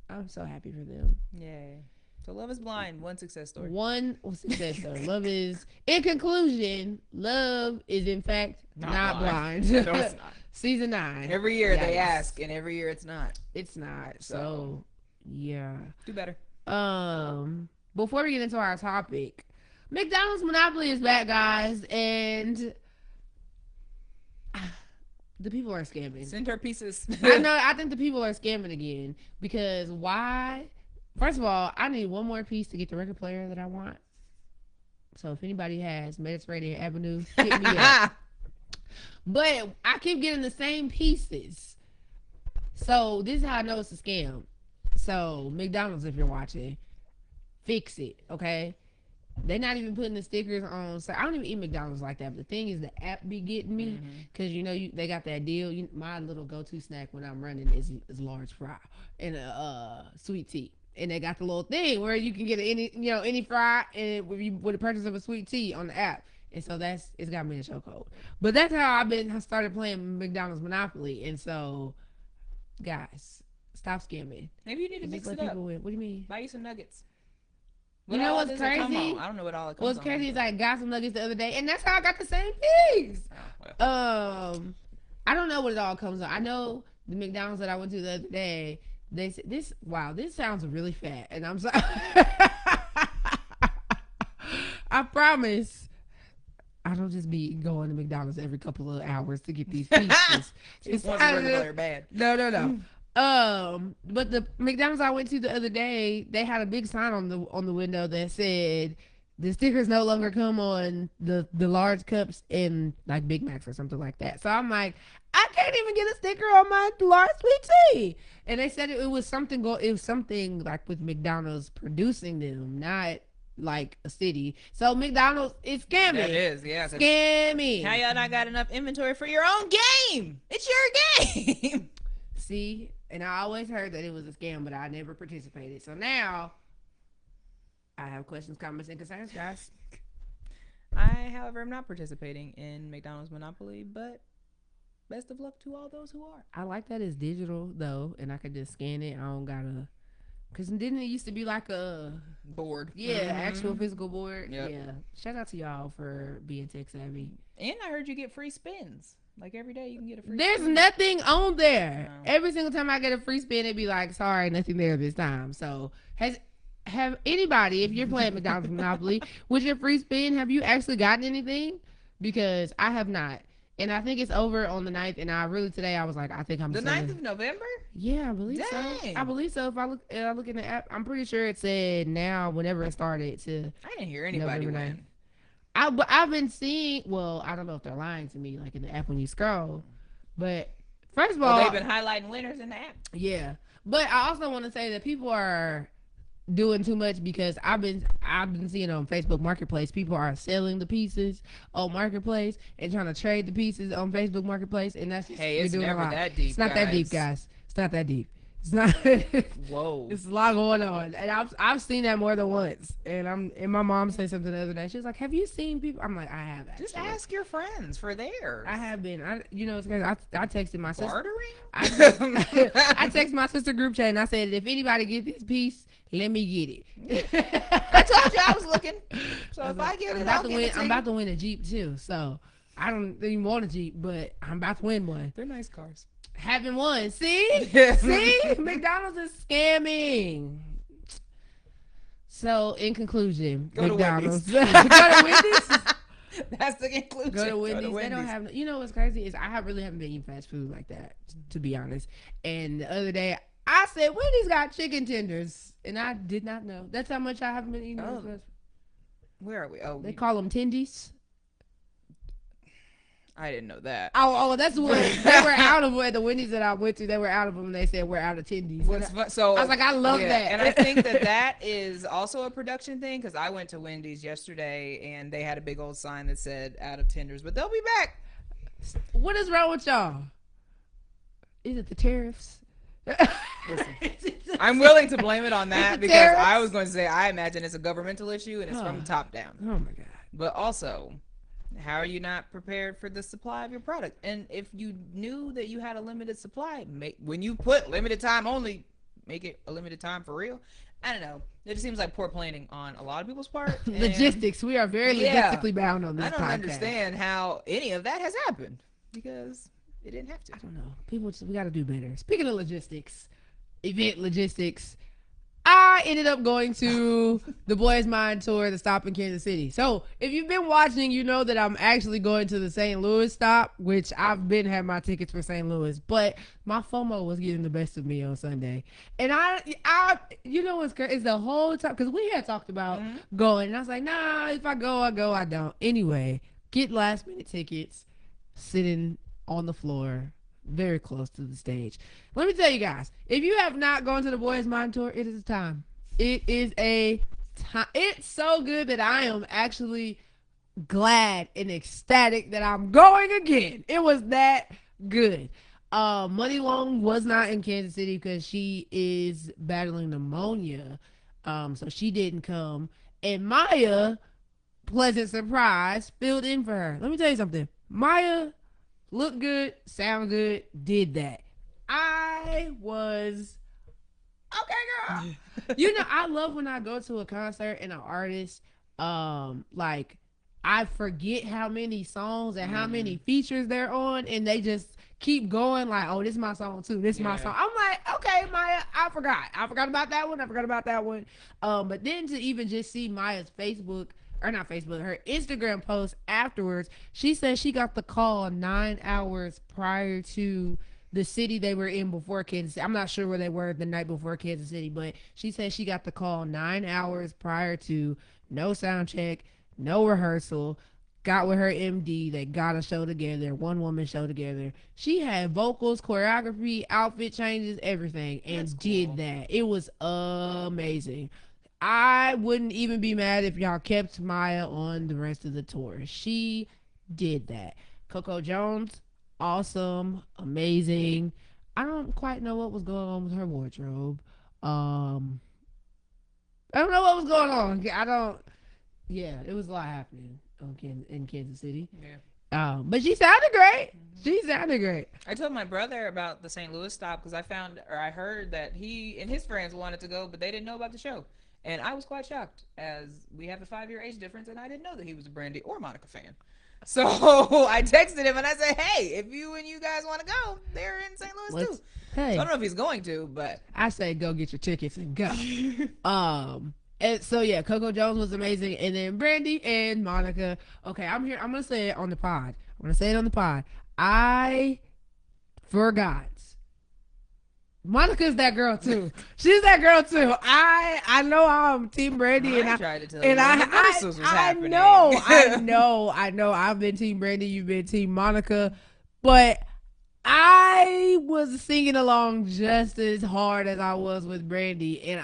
Speaker 1: I'm so happy for them.
Speaker 3: Yay. So Love Is Blind, one success story.
Speaker 1: Love is, in conclusion, love is in fact not blind.
Speaker 3: No, it's not.
Speaker 1: Season 9.
Speaker 3: Every year they ask, and every year it's not.
Speaker 1: It's not. So yeah.
Speaker 3: Do better.
Speaker 1: Before we get into our topic, McDonald's Monopoly is back, guys, and the people are scamming.
Speaker 3: Send her pieces.
Speaker 1: I know. I think the people are scamming again, because why? First of all, I need one more piece to get the record player that I want. So if anybody has Mediterranean Avenue, hit me up. But I keep getting the same pieces. So this is how I know it's a scam. So McDonald's, if you're watching, fix it, okay? They're not even putting the stickers on. So I don't even eat McDonald's like that. But the thing is, the app be getting me, because they got that deal. My little go-to snack when I'm running is large fry and a sweet tea. And they got the little thing where you can get any fry and with the purchase of a sweet tea on the app. And so it's got me in a chokehold. But that's how I started playing McDonald's Monopoly. And so, guys, stop scamming.
Speaker 3: Maybe you need to mix it up.
Speaker 1: What do you mean?
Speaker 3: Buy you some nuggets.
Speaker 1: You know what's crazy?
Speaker 3: I don't know what all it comes
Speaker 1: What's crazy is I got some nuggets the other day, and that's how I got the same things. I don't know what it all comes on. I know the McDonald's that I went to the other day, they said this sounds really fat, and I'm sorry. I promise I don't just be going to McDonald's every couple of hours to get these pieces.
Speaker 3: It's bad.
Speaker 1: No. But the McDonald's I went to the other day, they had a big sign on the window that said the stickers no longer come on the large cups and like Big Macs or something like that. So I'm like, I can't even get a sticker on my large sweet tea. And they said it was something like with McDonald's producing them, not like a city. So McDonald's is scamming.
Speaker 3: That is, yeah.
Speaker 1: Scamming.
Speaker 3: How y'all not got enough inventory for your own game? It's your game.
Speaker 1: See, And I always heard that it was a scam, but I never participated. So now I have questions, comments, and concerns, guys.
Speaker 3: I, however, am not participating in McDonald's Monopoly, but best of luck to all those who are.
Speaker 1: I like that it's digital though, and I could just scan it. I don't gotta. Cause didn't it used to be like a
Speaker 3: board?
Speaker 1: Yeah, actual physical board.
Speaker 3: Yep.
Speaker 1: Yeah. Shout out to y'all for being tech savvy.
Speaker 3: And I heard you get free spins. Like every day you can get a free
Speaker 1: There's
Speaker 3: spin.
Speaker 1: nothing on there.
Speaker 3: No.
Speaker 1: Every single time I get a free spin, it'd be like, sorry, nothing there this time. So have anybody, if you're playing McDonald's Monopoly, with your free spin, have you actually gotten anything? Because I have not. And I think it's over on the 9th. And today I was like, I think I'm
Speaker 3: the 9th of November?
Speaker 1: Yeah, I believe so. I believe so. If I look in the app, I'm pretty sure it said now, whenever it started to.
Speaker 3: I didn't hear anybody win.
Speaker 1: I've been seeing, well, I don't know if they're lying to me, like in the app when you scroll. But first of all,
Speaker 3: they've been highlighting winners in the app.
Speaker 1: Yeah. But I also want to say that people are doing too much because I've been seeing on Facebook Marketplace, people are selling the pieces on Marketplace and trying to trade the pieces on Facebook Marketplace, and that's just,
Speaker 3: it's never that deep.
Speaker 1: It's not that deep, guys. It's not that deep. It's not.
Speaker 3: Whoa.
Speaker 1: It's a lot going on, and I've seen that more than once. And my mom said something the other day. She was like, "Have you seen people?" I'm like, "I have." Actually.
Speaker 3: Just ask your friends for theirs.
Speaker 1: I have been. It's crazy. I texted my sister.
Speaker 3: Bartering?
Speaker 1: I texted my sister group chat and I said, if anybody get this piece, let me get it.
Speaker 3: I told you I was looking. So if I get it,
Speaker 1: I'm about to win a Jeep too. So I don't even want a Jeep, but I'm about to win one.
Speaker 3: They're nice cars.
Speaker 1: Haven't won. See? See? McDonald's is scamming. So in conclusion,
Speaker 3: Go
Speaker 1: McDonald's.
Speaker 3: To
Speaker 1: Go to Wendy's.
Speaker 3: That's the conclusion.
Speaker 1: Go to Wendy's. They don't have. You know what's crazy is I really haven't been eating fast food like that, to be honest. And the other day I said Wendy's got chicken tenders, and I did not know. That's how much I haven't been eating.
Speaker 3: Where are we? Oh,
Speaker 1: they call them tendies.
Speaker 3: I didn't know that.
Speaker 1: Oh, that's what they were out of. At the Wendy's that I went to, they were out of them. They said we're out of tendies.
Speaker 3: So
Speaker 1: I was like, I love that,
Speaker 3: and I think that is also a production thing because I went to Wendy's yesterday and they had a big old sign that said "out of tenders," but they'll be back.
Speaker 1: What is wrong with y'all? Is it the tariffs?
Speaker 3: Listen, I'm willing to blame it on that because tariffs? I was going to say I imagine it's a governmental issue and it's from the top down.
Speaker 1: Oh my god!
Speaker 3: But also, how are you not prepared for the supply of your product? And if you knew that you had a limited supply, when you put limited time only, make it a limited time for real. I don't know. It just seems like poor planning on a lot of people's part.
Speaker 1: Logistics. We are very logistically bound on this podcast.
Speaker 3: I don't understand how any of that has happened because it didn't have to.
Speaker 1: I don't know. We got to do better. Speaking of logistics, event logistics, I ended up going to the Boys Mind Tour, the stop in Kansas City. So if you've been watching, you know that I'm actually going to the St. Louis stop, which I've been having my tickets for St. Louis, but my FOMO was getting the best of me on Sunday. And I you know what's crazy? It's the whole time, because we had talked about going, and I was like, nah, if I go, I go, I don't. Anyway, get last minute tickets, sitting on the floor, very close to the stage. Let me tell you guys, if you have not gone to the Boys Mind Tour, it is a time. It is a time. It's so good that I am actually glad and ecstatic that I'm going again. It was that good. Money Long was not in Kansas City because she is battling pneumonia, so she didn't come. And Maya, pleasant surprise, filled in for her. Let me tell you something. Maya looked good, sound good, did that. I was okay, girl. You know, I love when I go to a concert and an artist, like, I forget how many songs and how many features they're on, and they just keep going like, oh, this is my song too. This is my song. I'm like, okay, Maya, I forgot about that one. But then to even just see Maya's her Instagram post afterwards, she said she got the call 9 hours prior to the city they were in before Kansas City. I'm not sure where they were the night before Kansas City, but she said she got the call 9 hours prior to, no sound check, no rehearsal, got with her MD, they got a show together, one woman show together. She had vocals, choreography, outfit changes, everything, and did that. It was amazing. I wouldn't even be mad if y'all kept Maya on the rest of the tour. She did that. Coco Jones, awesome, amazing. I don't quite know what was going on with her wardrobe. Um, I don't know what was going on. I don't. Yeah, it was a lot happening in Kansas City.
Speaker 3: Yeah.
Speaker 1: But she sounded great. She sounded great.
Speaker 3: I told my brother about the St. Louis stop because I heard that he and his friends wanted to go, but they didn't know about the show. And I was quite shocked, as we have a 5-year age difference, and I didn't know that he was a Brandy or Monica fan. So I texted him and I said, "Hey, if you guys want to go, they're in St. Louis too."
Speaker 1: Hey,
Speaker 3: So I don't know if he's going to, but
Speaker 1: I say go get your tickets and go. And so yeah, Coco Jones was amazing, and then Brandy and Monica. Okay, I'm here. I'm gonna say it on the pod. I forgot. Monica's that girl too. She's that girl too. I know I'm Team Brandy, and I
Speaker 3: tried to tell
Speaker 1: and
Speaker 3: you
Speaker 1: I know. I've been Team Brandy. You've been Team Monica, but I was singing along just as hard as I was with Brandy, and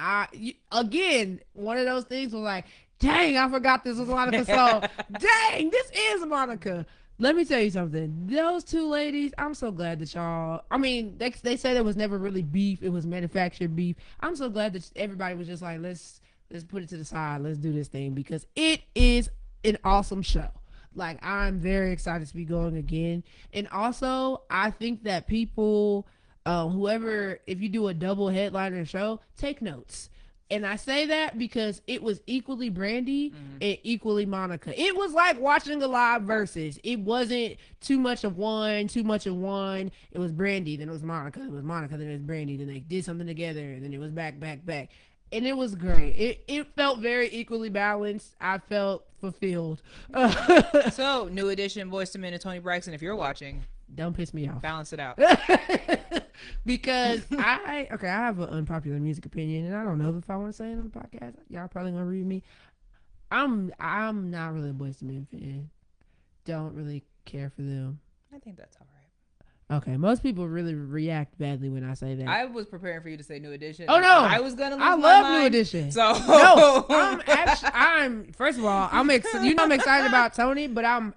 Speaker 1: again, one of those things was like, dang, I forgot this was Monica's song. Dang, this is Monica. Let me tell you something. Those two ladies, I'm so glad that y'all. I mean, they said it was never really beef; it was manufactured beef. I'm so glad that everybody was just like, let's put it to the side, let's do this thing, because it is an awesome show. Like, I'm very excited to be going again. And also, I think that people, whoever, if you do a double headliner show, take notes. And I say that because it was equally Brandy and equally Monica. It was like watching a live versus. It wasn't too much of one, too much of one. It was Brandy, then it was Monica, it was Monica, then it was Brandy, then they did something together, and then it was back. And it was great. It felt very equally balanced. I felt fulfilled.
Speaker 3: So, New Edition, Boyz II Men, and Tony Braxton, if you're watching,
Speaker 1: don't piss me off.
Speaker 3: Balance it out.
Speaker 1: Because I have an unpopular music opinion, and I don't know if I want to say it on the podcast. Y'all probably gonna read me. I'm not really a Boyz II Men fan. Don't really care for them.
Speaker 3: I think that's all right.
Speaker 1: Okay, most people really react badly when I say that.
Speaker 3: I was preparing for you to say New Edition.
Speaker 1: Oh no,
Speaker 3: I was gonna. I
Speaker 1: love New Edition.
Speaker 3: So
Speaker 1: no, I'm first of all, I'm excited about Tony, but I'm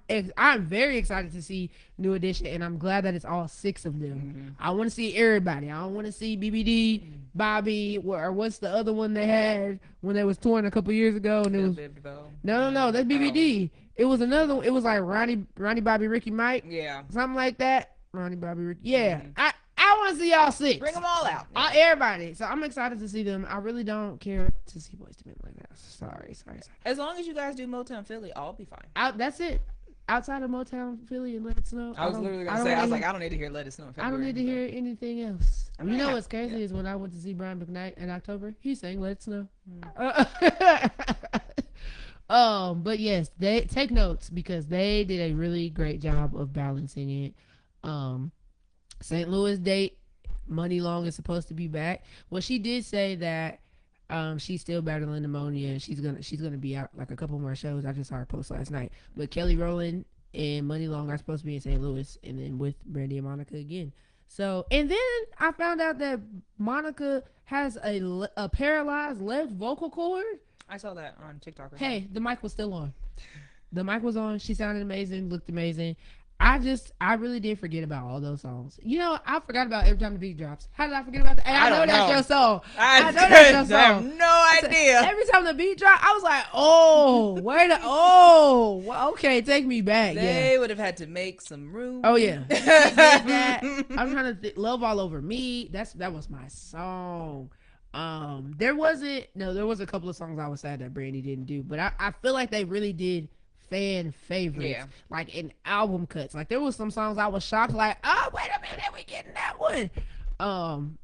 Speaker 1: very excited to see New Edition, and I'm glad that it's all 6 of them. I want to see everybody. I don't want to see BBD, Bobby, or what's the other one they had when they was touring a couple years ago, and it was no, that's BBD. It was another one. It was like Ronnie, Bobby, Ricky, Mike, something like that. Ronnie, Bobby, Ricky. Yeah. I want to see y'all 6.
Speaker 3: Bring them all out.
Speaker 1: Everybody. So I'm excited to see them. I really don't care to see Boyz II Men like that. Sorry.
Speaker 3: As long as you guys do Motown Philly, I'll be fine.
Speaker 1: That's it. Outside of Motown Philly and Let It Snow.
Speaker 3: I was literally going to say, I don't need to hear Let It Snow in February.
Speaker 1: I don't need to hear anything else. You know what's crazy is when I went to see Brian McKnight in October, he sang Let It Snow. But yes, they take notes because they did a really great job of balancing it. St. Louis date, Money Long is supposed to be back. Well, she did say that she's still battling pneumonia and she's gonna be out like a couple more shows. I just saw her post last night. But Kelly Rowland and Money Long are supposed to be in St. Louis, and then with Brandy and Monica again. So, and then I found out that Monica has a paralyzed left vocal cord.
Speaker 3: I saw that on TikTok.
Speaker 1: Hey, the mic was still on. The mic was on. She sounded amazing, looked amazing. I really did forget about all those songs. You know, I forgot about Every Time the Beat Drops. How did I forget about that? And I know that's your song. I know that's your song.
Speaker 3: I have no idea.
Speaker 1: Every time the beat dropped, I was like, okay, take me back.
Speaker 3: They would have had to make some room.
Speaker 1: Oh yeah. That. I'm trying to think. Love All Over Me. That was my song. There was a couple of songs I was sad that Brandy didn't do, but I feel like they really did fan favorites, like in album cuts. Like there was some songs I was shocked, like, oh wait a minute, we getting that one.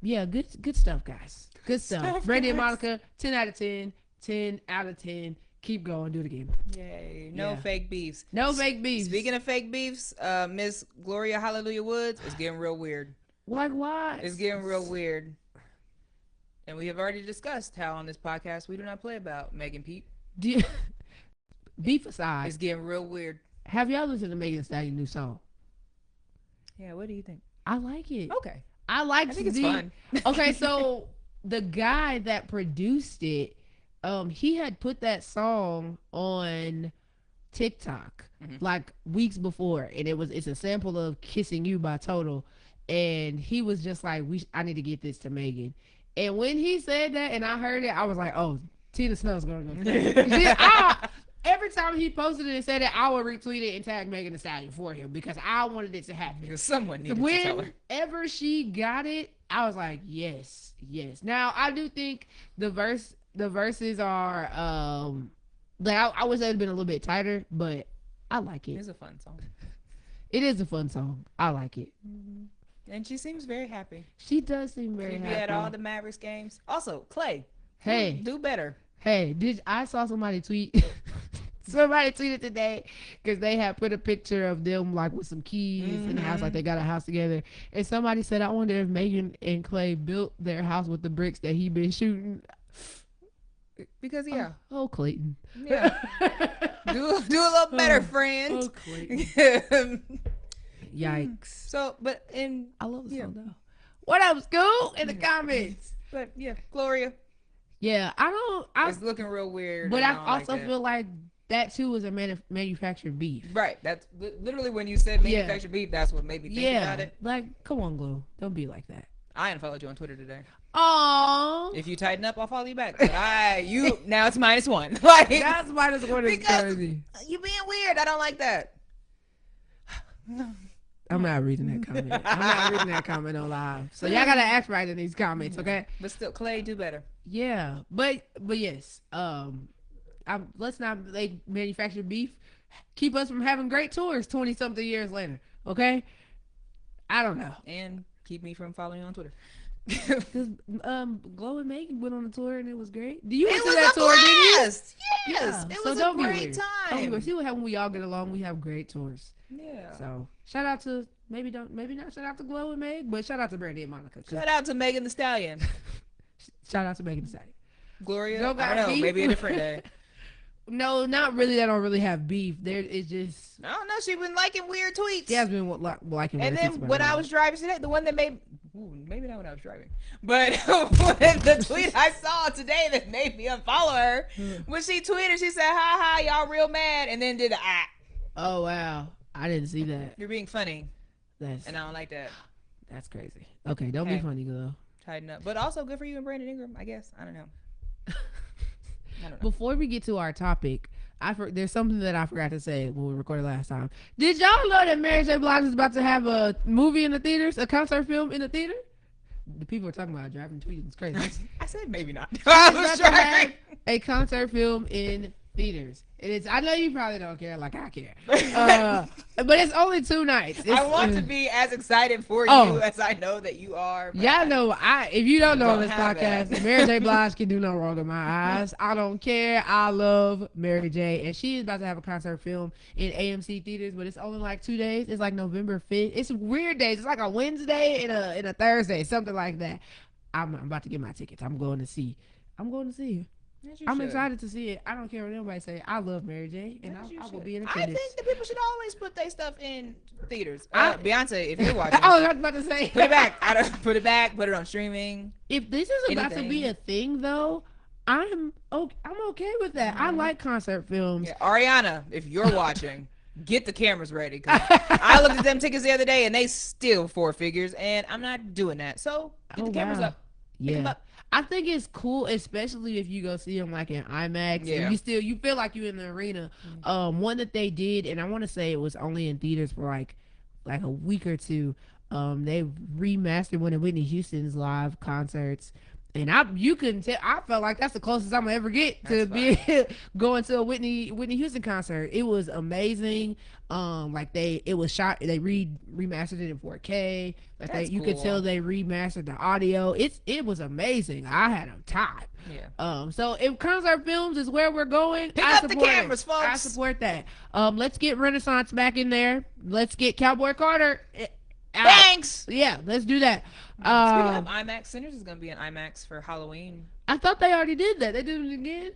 Speaker 1: Yeah, good stuff, guys. Good stuff. Brandy and Monica, 10 out of 10. 10 out of 10. Keep going, do it again.
Speaker 3: Yay. No fake beefs.
Speaker 1: No fake beefs.
Speaker 3: Speaking of fake beefs, Miss Gloria Hallelujah Woods is getting real weird.
Speaker 1: Like what?
Speaker 3: It's getting real weird. And we have already discussed how on this podcast we do not play about Megan Pete.
Speaker 1: Beef aside,
Speaker 3: it's getting real weird.
Speaker 1: Have y'all listened to Megan Thee Stallion's new song?
Speaker 3: Yeah, what do you think?
Speaker 1: I like it.
Speaker 3: Okay.
Speaker 1: I
Speaker 3: think it's fun.
Speaker 1: Okay, so the guy that produced it, he had put that song on TikTok like weeks before, and it's a sample of Kissing You by Total. and he was just like, I need to get this to Megan. And when he said that and I heard it, I was like, oh, Tina Snow's gonna go crazy. Every time he posted it and said it, I would retweet it and tag Megan Thee Stallion for him because I wanted it to happen.
Speaker 3: Because someone needed to tell her.
Speaker 1: Whenever she got it, I was like, yes. Now I do think the verses are like I wish they'd have been a little bit tighter, but I like it.
Speaker 3: It's a fun song.
Speaker 1: It is a fun song. I like it.
Speaker 3: Mm-hmm. And she seems very happy.
Speaker 1: She does seem very happy.
Speaker 3: At all the Mavericks games. Also, Clay.
Speaker 1: Hey,
Speaker 3: do better.
Speaker 1: Hey, I saw somebody tweet. Somebody tweeted today because they had put a picture of them like with some keys in the house, like they got a house together. And somebody said, I wonder if Megan and Clay built their house with the bricks that he been shooting.
Speaker 3: Because
Speaker 1: oh Clayton.
Speaker 3: Yeah. do a little better, friends.
Speaker 1: Oh Clayton. Yikes.
Speaker 3: So, but
Speaker 1: I love the song though. What up, school? In the comments.
Speaker 3: But yeah, Gloria.
Speaker 1: Yeah, it's
Speaker 3: looking real weird.
Speaker 1: But I also feel like that too is a manufactured beef.
Speaker 3: Right. That's literally when you said manufactured beef, that's what made me think about it.
Speaker 1: Like, come on, Glue. Don't be like that.
Speaker 3: I unfollowed you on Twitter today.
Speaker 1: Oh.
Speaker 3: If you tighten up, I'll follow you back. But now it's -1. Like
Speaker 1: that's -1 is crazy.
Speaker 3: You being weird. I don't like that.
Speaker 1: I'm not reading that comment. I'm not reading that comment on live. So y'all gotta act right in these comments, okay?
Speaker 3: But still, Clay, do better.
Speaker 1: Yeah, but yes. Let's not manufacture beef. Keep us from having great tours 20-something years later, okay? I don't know.
Speaker 3: And keep me from following you on Twitter.
Speaker 1: Because Glow and Megan went on a tour and it was great. Do you went to that tour? Didn't you?
Speaker 3: Yes, yeah. It was a great time.
Speaker 1: See what happens when we all get along. We have great tours.
Speaker 3: Yeah.
Speaker 1: So shout out to maybe not shout out to Glow and Meg, but shout out to Brandy and Monica.
Speaker 3: Shout out to Megan Thee Stallion.
Speaker 1: Shout out to Megan Thee Stallion.
Speaker 3: Gloria. I don't know. Maybe a different day.
Speaker 1: No, not really. They don't really have beef. It's just
Speaker 3: I don't know. She been liking weird tweets.
Speaker 1: She has been liking.
Speaker 3: And then when I was driving today, the one that made maybe not when I was driving, but the tweet I saw today that made me unfollow her when she tweeted, she said, "Ha ha, y'all real mad," and then did the ah.
Speaker 1: Oh wow, I didn't see that.
Speaker 3: You're being funny. And I don't like that.
Speaker 1: That's crazy. Okay, don't be funny, girl.
Speaker 3: Tighten up. But also good for you and Brandon Ingram, I guess. I don't know.
Speaker 1: Before we get to our topic, there's something that I forgot to say when we recorded last time. Did y'all know that Mary J. Blige is about to have a movie in the theaters, a concert film in the theater? The people are talking about driving tweets. It's crazy.
Speaker 3: I said maybe not.
Speaker 1: I was driving. A concert film in theaters. I know you probably don't care like I care, but it's only 2 nights.
Speaker 3: I want to be as excited for you as I know that you are.
Speaker 1: Y'all know, if you don't know on this podcast, Mary J. Blige can do no wrong in my eyes. I don't care. I love Mary J. And she is about to have a concert film in AMC theaters, but it's only like 2 days. It's like November 5th. It's weird days. It's like a Wednesday and a Thursday, something like that. I'm about to get my tickets. I'm going to see her. I'm excited to see it. I don't care what anybody say. I love Mary J. and I will be in attendance.
Speaker 3: I think the people should always put their stuff in theaters. Beyonce, if you're watching,
Speaker 1: I was about to say,
Speaker 3: put it back. Put it back. Put it on streaming.
Speaker 1: If this is about to be a thing, though, I'm okay with that. I like concert films.
Speaker 3: Yeah, Ariana, if you're watching, get the cameras ready. 'Cause I looked at them tickets the other day, and they still 4 figures, and I'm not doing that. So get the cameras up.
Speaker 1: Yeah. Them up. I think it's cool, especially if you go see them like in IMAX. Yeah. And you feel like you're in the arena. One that they did, and I want to say it was only in theaters for like a week or two. They remastered one of Whitney Houston's live concerts, and you couldn't tell. I felt like that's the closest I'm gonna ever get to going to a Whitney Houston concert. It was amazing. It was shot. They remastered it in 4K. You could tell they remastered the audio. It was amazing. I had a time.
Speaker 3: Yeah.
Speaker 1: So if concert films is where we're going,
Speaker 3: pick up the cameras, folks.
Speaker 1: I support that. Let's get Renaissance back in there. Let's get Cowboy Carter.
Speaker 3: Thanks.
Speaker 1: Yeah, let's do that.
Speaker 3: Speaking of IMAX, Sinners is gonna be in IMAX for Halloween.
Speaker 1: I thought they already did that. They did it again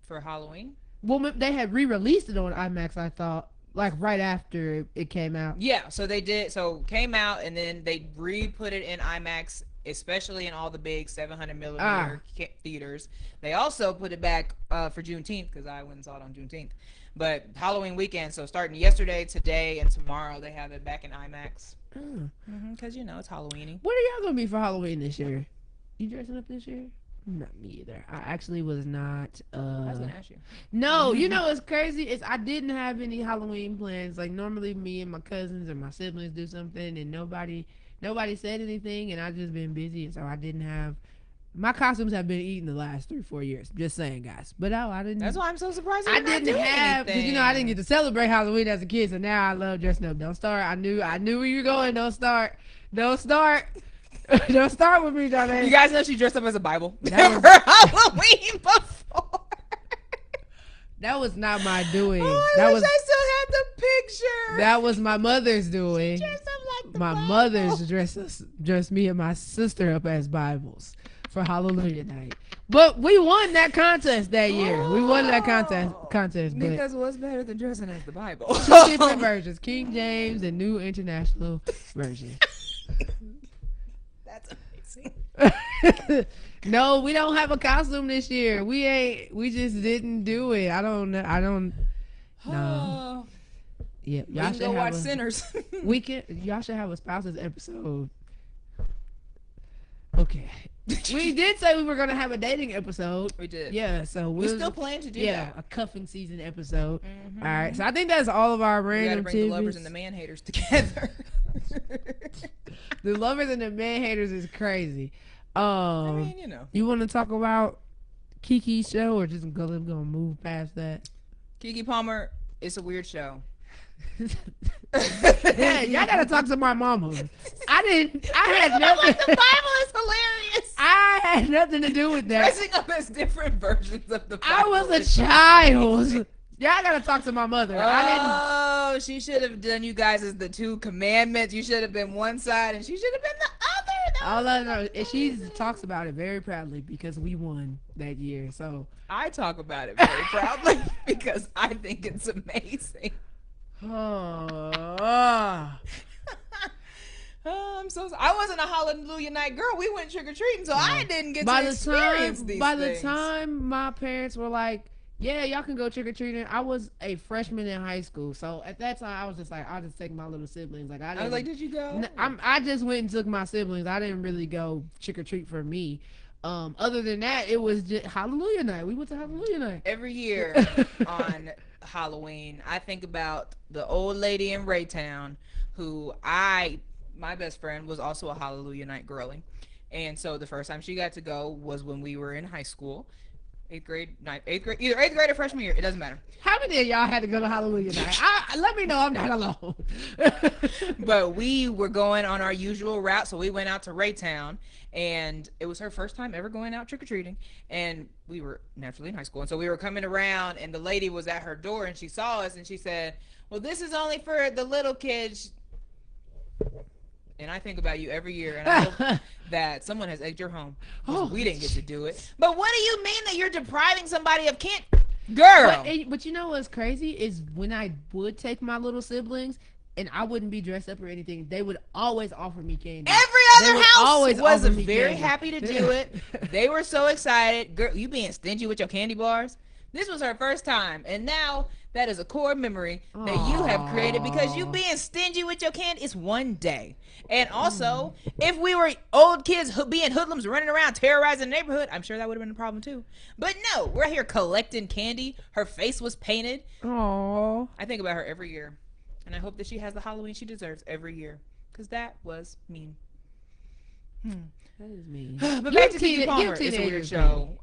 Speaker 3: for Halloween.
Speaker 1: Well, they had re-released it on IMAX. I thought, like right after it came out.
Speaker 3: Yeah, so they did. So came out and then they re-put it in IMAX, especially in all the big 700 millimeter theaters. They also put it back for Juneteenth because I went and saw it on Juneteenth. But Halloween weekend, so starting yesterday, today, and tomorrow, they have it back in IMAX. Because, you know, it's Halloweeny.
Speaker 1: What are y'all going to be for Halloween this year? You dressing up this year? Not me either. I actually was not.
Speaker 3: I was going to ask you.
Speaker 1: No, you know what's crazy? Is I didn't have any Halloween plans. Like, normally me and my cousins or my siblings do something, and nobody said anything, and I've just been busy, and so I didn't have. My costumes have been eaten the last 3-4 years. Just saying, guys. But no, I didn't.
Speaker 3: That's why I'm so surprised.
Speaker 1: I didn't have, because I didn't get to celebrate Halloween as a kid. So now I love dressing up. Don't start. I knew where you were going. Don't start. Don't start with me, Janaé.
Speaker 3: You guys know she dressed up as a Bible for
Speaker 1: That
Speaker 3: Halloween before.
Speaker 1: That was not my doing.
Speaker 3: Oh,
Speaker 1: I
Speaker 3: wish I still had the picture.
Speaker 1: That was my mother's doing.
Speaker 3: She dressed up like the
Speaker 1: My
Speaker 3: Bible.
Speaker 1: mother's dressed me and my sister up as Bibles for Hallelujah night. But we won that contest that year. We won that contest. But
Speaker 3: Because what's better than dressing as the Bible?
Speaker 1: two different versions, King James and New International Version.
Speaker 3: That's amazing.
Speaker 1: No, we don't have a costume this year. We just didn't do it. I don't know. No. Yeah,
Speaker 3: We can go watch Sinners.
Speaker 1: Y'all should have a spouses episode. Okay. We did say we were gonna have a dating episode.
Speaker 3: We did.
Speaker 1: Yeah, so
Speaker 3: We still plan to do that.
Speaker 1: a cuffing season episode. All right, so I think that's all of our
Speaker 3: We
Speaker 1: random
Speaker 3: gotta bring the lovers and the man haters together.
Speaker 1: The lovers and the man haters is crazy.
Speaker 3: I mean, you know.
Speaker 1: You want to talk about Kiki's show, or just gonna move past that?
Speaker 3: Keke Palmer, it's a weird show.
Speaker 1: Yeah, y'all gotta talk to my mama. I had nothing.
Speaker 3: Like the Bible is hilarious.
Speaker 1: I had nothing to do with that.
Speaker 3: Dressing up as different versions of the Bible.
Speaker 1: I was a child. Y'all gotta talk to my mother.
Speaker 3: Oh, she should have done you guys as the 2 commandments. You should have been one side, and she should have been the other.
Speaker 1: All I know is she talks about it very proudly because we won that year. So
Speaker 3: I talk about it very proudly because I think it's amazing.
Speaker 1: oh.
Speaker 3: I'm so sorry. I wasn't a Hallelujah night girl. We went trick or treating, so I didn't get to experience these
Speaker 1: By
Speaker 3: things.
Speaker 1: the time my parents were like, yeah, y'all can go trick or treating, I was a freshman in high school. So at that time, I was just like, I'll just take my little siblings. Like
Speaker 3: I was like, did you go?
Speaker 1: I just went and took my siblings. I didn't really go trick or treat for me. Other than that, it was just Hallelujah night. We went to Hallelujah night
Speaker 3: Every year on Halloween, I think about the old lady in Raytown who my best friend was also a Hallelujah night girly. And so the first time she got to go was when we were in high school. 8th grade, either 8th grade or freshman year. It doesn't matter.
Speaker 1: How many of y'all had to go to Hallelujah night? Let me know I'm not alone.
Speaker 3: But we were going on our usual route, so we went out to Raytown, and it was her first time ever going out trick-or-treating, and we were naturally in high school, and so we were coming around, and the lady was at her door, and she saw us, and she said, well, this is only for the little kids. And I think about you every year, and I hope that someone has egged your home. We didn't get to do it. But what do you mean that you're depriving somebody of girl?
Speaker 1: But you know what's crazy is when I would take my little siblings and I wouldn't be dressed up or anything, they would always offer me candy.
Speaker 3: Every other house was
Speaker 1: offer me
Speaker 3: very
Speaker 1: candy.
Speaker 3: happy to do it. They were so excited. Girl, you being stingy with your candy bars? This was her first time, and now that is a core memory that you have created because you being stingy with your candy. It's one day. And also, if we were old kids being hoodlums running around terrorizing the neighborhood, I'm sure that would have been a problem too. But no, we're here collecting candy. Her face was painted.
Speaker 1: Aww.
Speaker 3: I think about her every year, and I hope that she has the Halloween she deserves every year because that was mean.
Speaker 1: That is mean.
Speaker 3: But back to Keke Palmer. It's a weird show.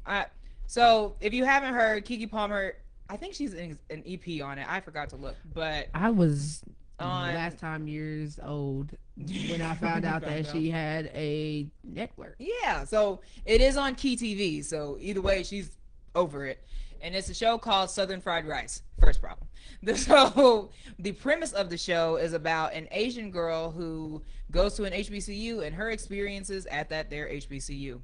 Speaker 3: So if you haven't heard Keke Palmer, I think she's an EP on it. I forgot to look, but
Speaker 1: I was
Speaker 3: on
Speaker 1: last time years old when I found out that she had a network.
Speaker 3: Yeah, so it is on Key TV. So either way, she's over it, and it's a show called Southern Fried Rice. First problem. So the premise of the show is about an Asian girl who goes to an HBCU and her experiences at their HBCU.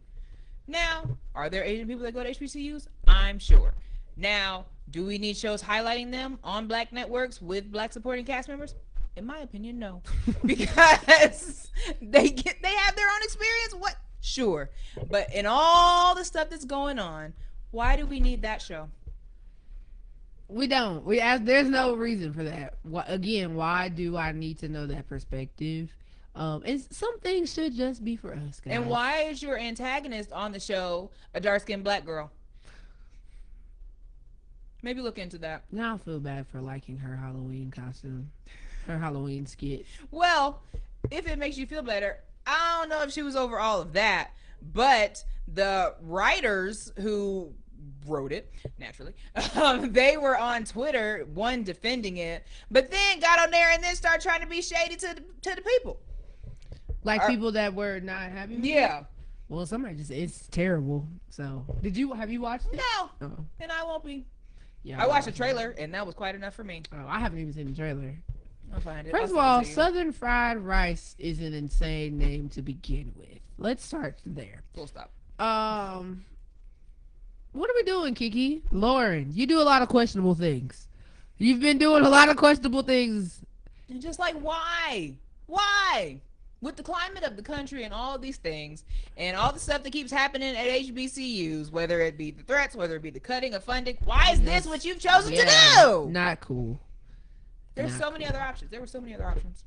Speaker 3: Now, are there Asian people that go to HBCUs? I'm sure. Now, do we need shows highlighting them on black networks with black supporting cast members? In my opinion, no. Because they have their own experience. What? Sure. But in all the stuff that's going on, why do we need that show?
Speaker 1: We don't. We ask. There's no reason for that. Again, why do I need to know that perspective? And some things should just be for us, guys.
Speaker 3: And why is your antagonist on the show a dark-skinned black girl? Maybe look into that.
Speaker 1: Now I feel bad for liking her Halloween costume, her Halloween skit.
Speaker 3: Well, if it makes you feel better, I don't know if she was over all of that, but the writers who wrote it, naturally, they were on Twitter, one defending it, but then got on there and then started trying to be shady to the people.
Speaker 1: Like people that were not happy with
Speaker 3: Yeah.
Speaker 1: it? Well, somebody just, it's terrible. So, have you watched it?
Speaker 3: No.
Speaker 1: Oh.
Speaker 3: And I won't be.
Speaker 1: Yeah.
Speaker 3: I watched the trailer, and that was quite enough for me.
Speaker 1: Oh, I haven't even seen the trailer.
Speaker 3: I'll find it.
Speaker 1: First of all, Southern Fried Rice is an insane name to begin with. Let's start there.
Speaker 3: Full stop.
Speaker 1: What are we doing, Kiki? Lauren, you do a lot of questionable things. You've been doing a lot of questionable things.
Speaker 3: And just like, why? Why? With the climate of the country and all of these things and all the stuff that keeps happening at HBCUs, whether it be the threats, whether it be the cutting of funding, why is this what you've chosen to do?
Speaker 1: Not cool.
Speaker 3: There's so many other options. There were so many other options.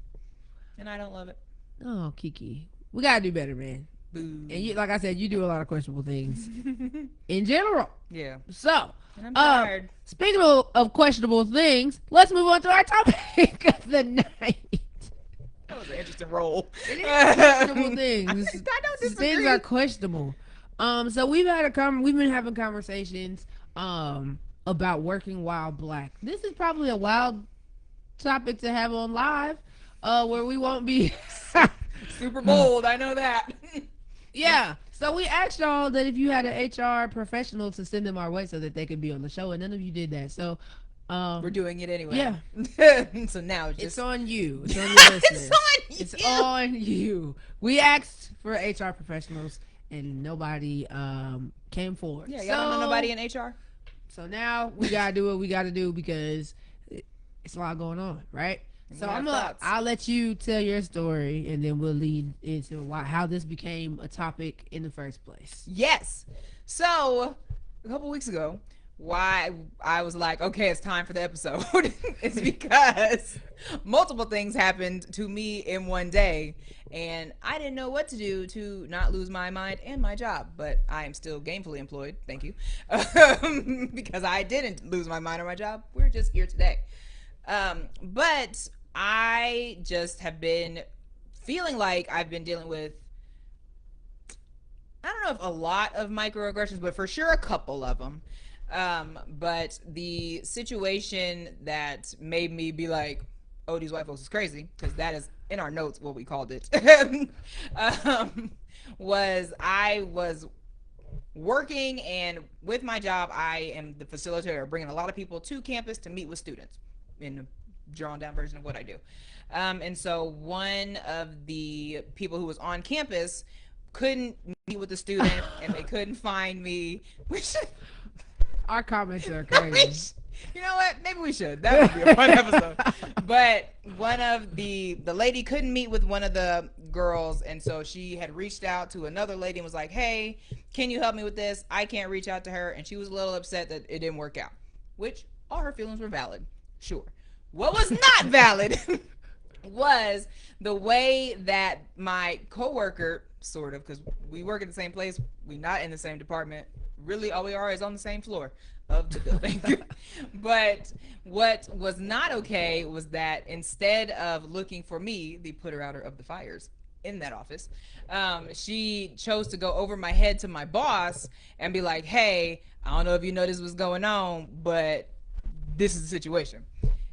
Speaker 3: And I don't love it.
Speaker 1: Oh, Kiki. We got to do better, man.
Speaker 3: Boo.
Speaker 1: And you, like I said, you do a lot of questionable things in general.
Speaker 3: Yeah.
Speaker 1: So,
Speaker 3: and I'm tired.
Speaker 1: Speaking of questionable things, let's move on to our topic of the night.
Speaker 3: That was an interesting role.
Speaker 1: It is questionable things.
Speaker 3: I don't disagree.
Speaker 1: Things are questionable. So we've been having conversations about working while black. This is probably a wild topic to have on live, where we won't be
Speaker 3: super bold. I know that.
Speaker 1: Yeah. So we asked y'all that if you had an HR professional to send them our way so that they could be on the show, and none of you did that. So
Speaker 3: we're doing it anyway.
Speaker 1: Yeah.
Speaker 3: So now
Speaker 1: it's on you. It's on your listeners.
Speaker 3: It's
Speaker 1: It's on you. We asked for HR professionals, and nobody came forward.
Speaker 3: Yeah, y'all don't know nobody in HR.
Speaker 1: So now we gotta do what we gotta do because it's a lot going on, right? So I'll let you tell your story, and then we'll lead into how this became a topic in the first place.
Speaker 3: Yes. So a couple weeks ago, why I was like, okay, it's time for the episode. It's because multiple things happened to me in one day, and I didn't know what to do to not lose my mind and my job, but I am still gainfully employed. Thank you. Because I didn't lose my mind or my job. We're just here today. But I just have been feeling like I've been dealing with, I don't know if a lot of microaggressions, but for sure a couple of them. But the situation that made me be like, oh, these white folks is crazy, because that is in our notes what we called it, was I was working, and with my job, I am the facilitator, bringing a lot of people to campus to meet with students in a drawn down version of what I do. And so one of the people who was on campus couldn't meet with the student and they couldn't find me, which
Speaker 1: our comments are crazy.
Speaker 3: You know what? Maybe we should. That would be a fun episode. But one of the lady couldn't meet with one of the girls, and so she had reached out to another lady and was like, hey, can you help me with this? I can't reach out to her. And she was a little upset that it didn't work out, which all her feelings were valid. Sure. What was not valid was the way that my coworker, sort of, because we work at the same place, we not in the same department. Really, all we are is on the same floor of the building. But what was not okay was that instead of looking for me, the putter-outer of the fires in that office, she chose to go over my head to my boss and be like, hey, I don't know if you know this was going on, but this is the situation.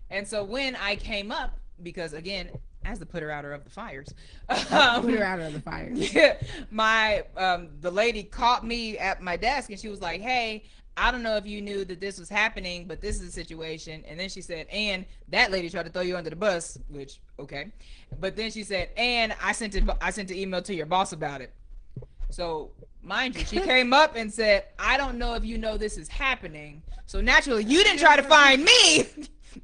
Speaker 3: And so when I came up, because again, as the putter-outer of the fires,
Speaker 1: putter-outer of the fires.
Speaker 3: Yeah, the lady caught me at my desk and she was like, hey, I don't know if you knew that this was happening, but this is the situation. And then she said, and that lady tried to throw you under the bus, which, okay. But then she said, and I sent an email to your boss about it. So mind you, she came up and said, I don't know if you know this is happening. So naturally, you didn't try to find me,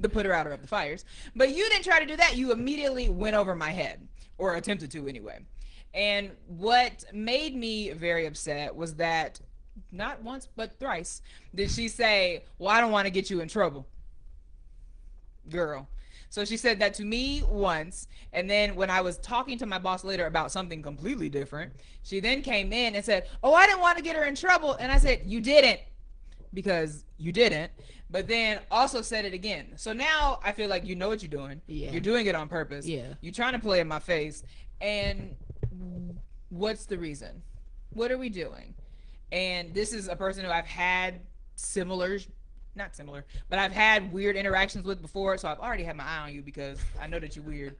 Speaker 3: the putter-outer of the fires, but you didn't try to do that. You immediately went over my head, or attempted to anyway. And what made me very upset was that not once but thrice did she say, well, I don't want to get you in trouble. Girl. So she said that to me once, and then when I was talking to my boss later about something completely different, she then came in and said, "Oh, I didn't want to get her in trouble." And I said, "You didn't, because you didn't." But then also said it again. So now I feel like you know what you're doing.
Speaker 1: Yeah.
Speaker 3: You're doing it on purpose.
Speaker 1: Yeah.
Speaker 3: You're trying to play in my face. And what's the reason? What are we doing? And this is a person who I've had similar, not similar, but I've had weird interactions with before, so I've already had my eye on you because I know that you're weird.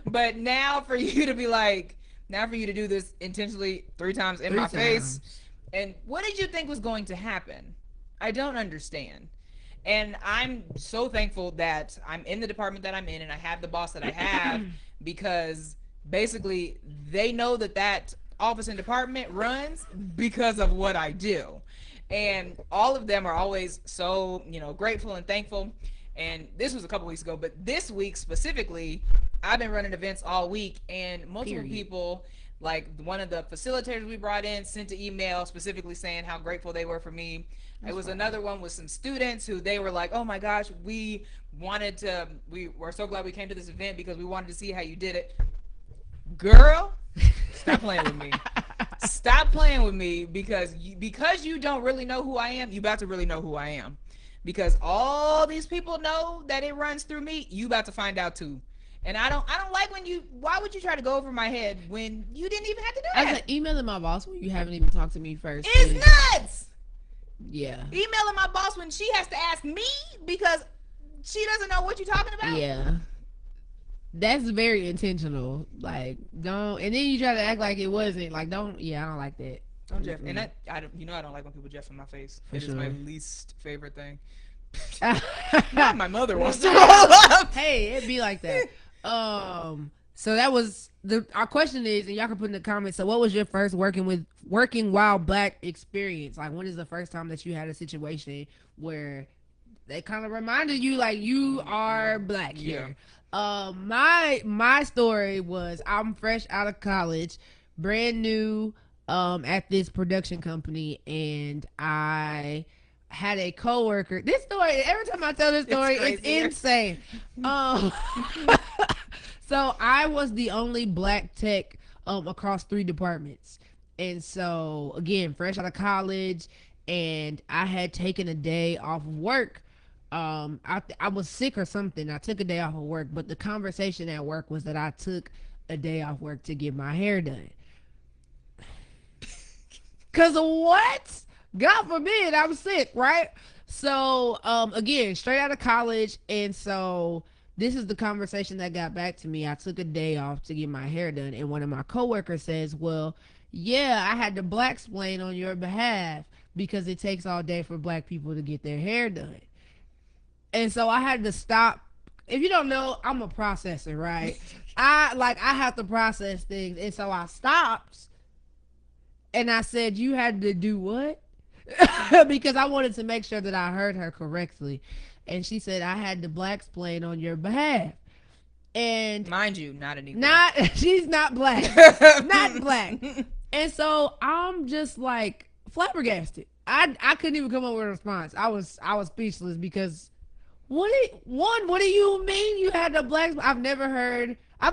Speaker 3: But now for you to be like, now for you to do this intentionally 3 times in my face, and what did you think was going to happen? I don't understand. And I'm so thankful that I'm in the department that I'm in and I have the boss that I have because basically they know that that office and department runs because of what I do. And all of them are always so, grateful and thankful. And this was a couple weeks ago, but this week specifically, I've been running events all week, and multiple people, like one of the facilitators we brought in, sent an email specifically saying how grateful they were for me. It was another one with some students who they were like, "Oh my gosh, we were so glad we came to this event because we wanted to see how you did it." Girl, stop playing with me. Stop playing with me because you don't really know who I am. You about to really know who I am, because all these people know that it runs through me. You about to find out too. And I don't like when you. Why would you try to go over my head when you didn't even have to do that?
Speaker 1: I was like, emailing my boss when you haven't even talked to me first.
Speaker 3: It's nuts.
Speaker 1: Yeah.
Speaker 3: Emailing my boss when she has to ask me because she doesn't know what you're talking about.
Speaker 1: Yeah. That's very intentional. Like, don't, and then you try to act like it wasn't. Like, don't. Yeah, I don't like that.
Speaker 3: Don't Jeff. And I don't like when people Jeff in my face. It is my least favorite thing. Not my mother wants to roll up.
Speaker 1: Hey, it'd be like that. So that was our question is, and y'all can put in the comments. So, what was your first working while black experience? Like, when is the first time that you had a situation where they kind of reminded you like you are black here? My story was I'm fresh out of college, brand new at this production company, and I had a coworker. This story, every time I tell this story, it's insane. So I was the only black tech across 3 departments. And so again, fresh out of college, and I had taken a day off of work. I was sick or something. I took a day off of work, but the conversation at work was that I took a day off work to get my hair done. Cause of what? God forbid I'm sick, right? So again, straight out of college, and so this is the conversation that got back to me. I took a day off to get my hair done, and one of my coworkers says, "Well, yeah, I had to blacksplain on your behalf because it takes all day for black people to get their hair done." And so I had to stop. If you don't know, I'm a processor, right? I have to process things, and so I stopped, and I said, "You had to do what?" Because I wanted to make sure that I heard her correctly. And she said, "I had to blacksplain on your behalf." And
Speaker 3: mind you, not a
Speaker 1: Negro. She's not black. Not black. And so I'm just like flabbergasted. I couldn't even come up with a response. I was speechless because what do you mean you had to black? I've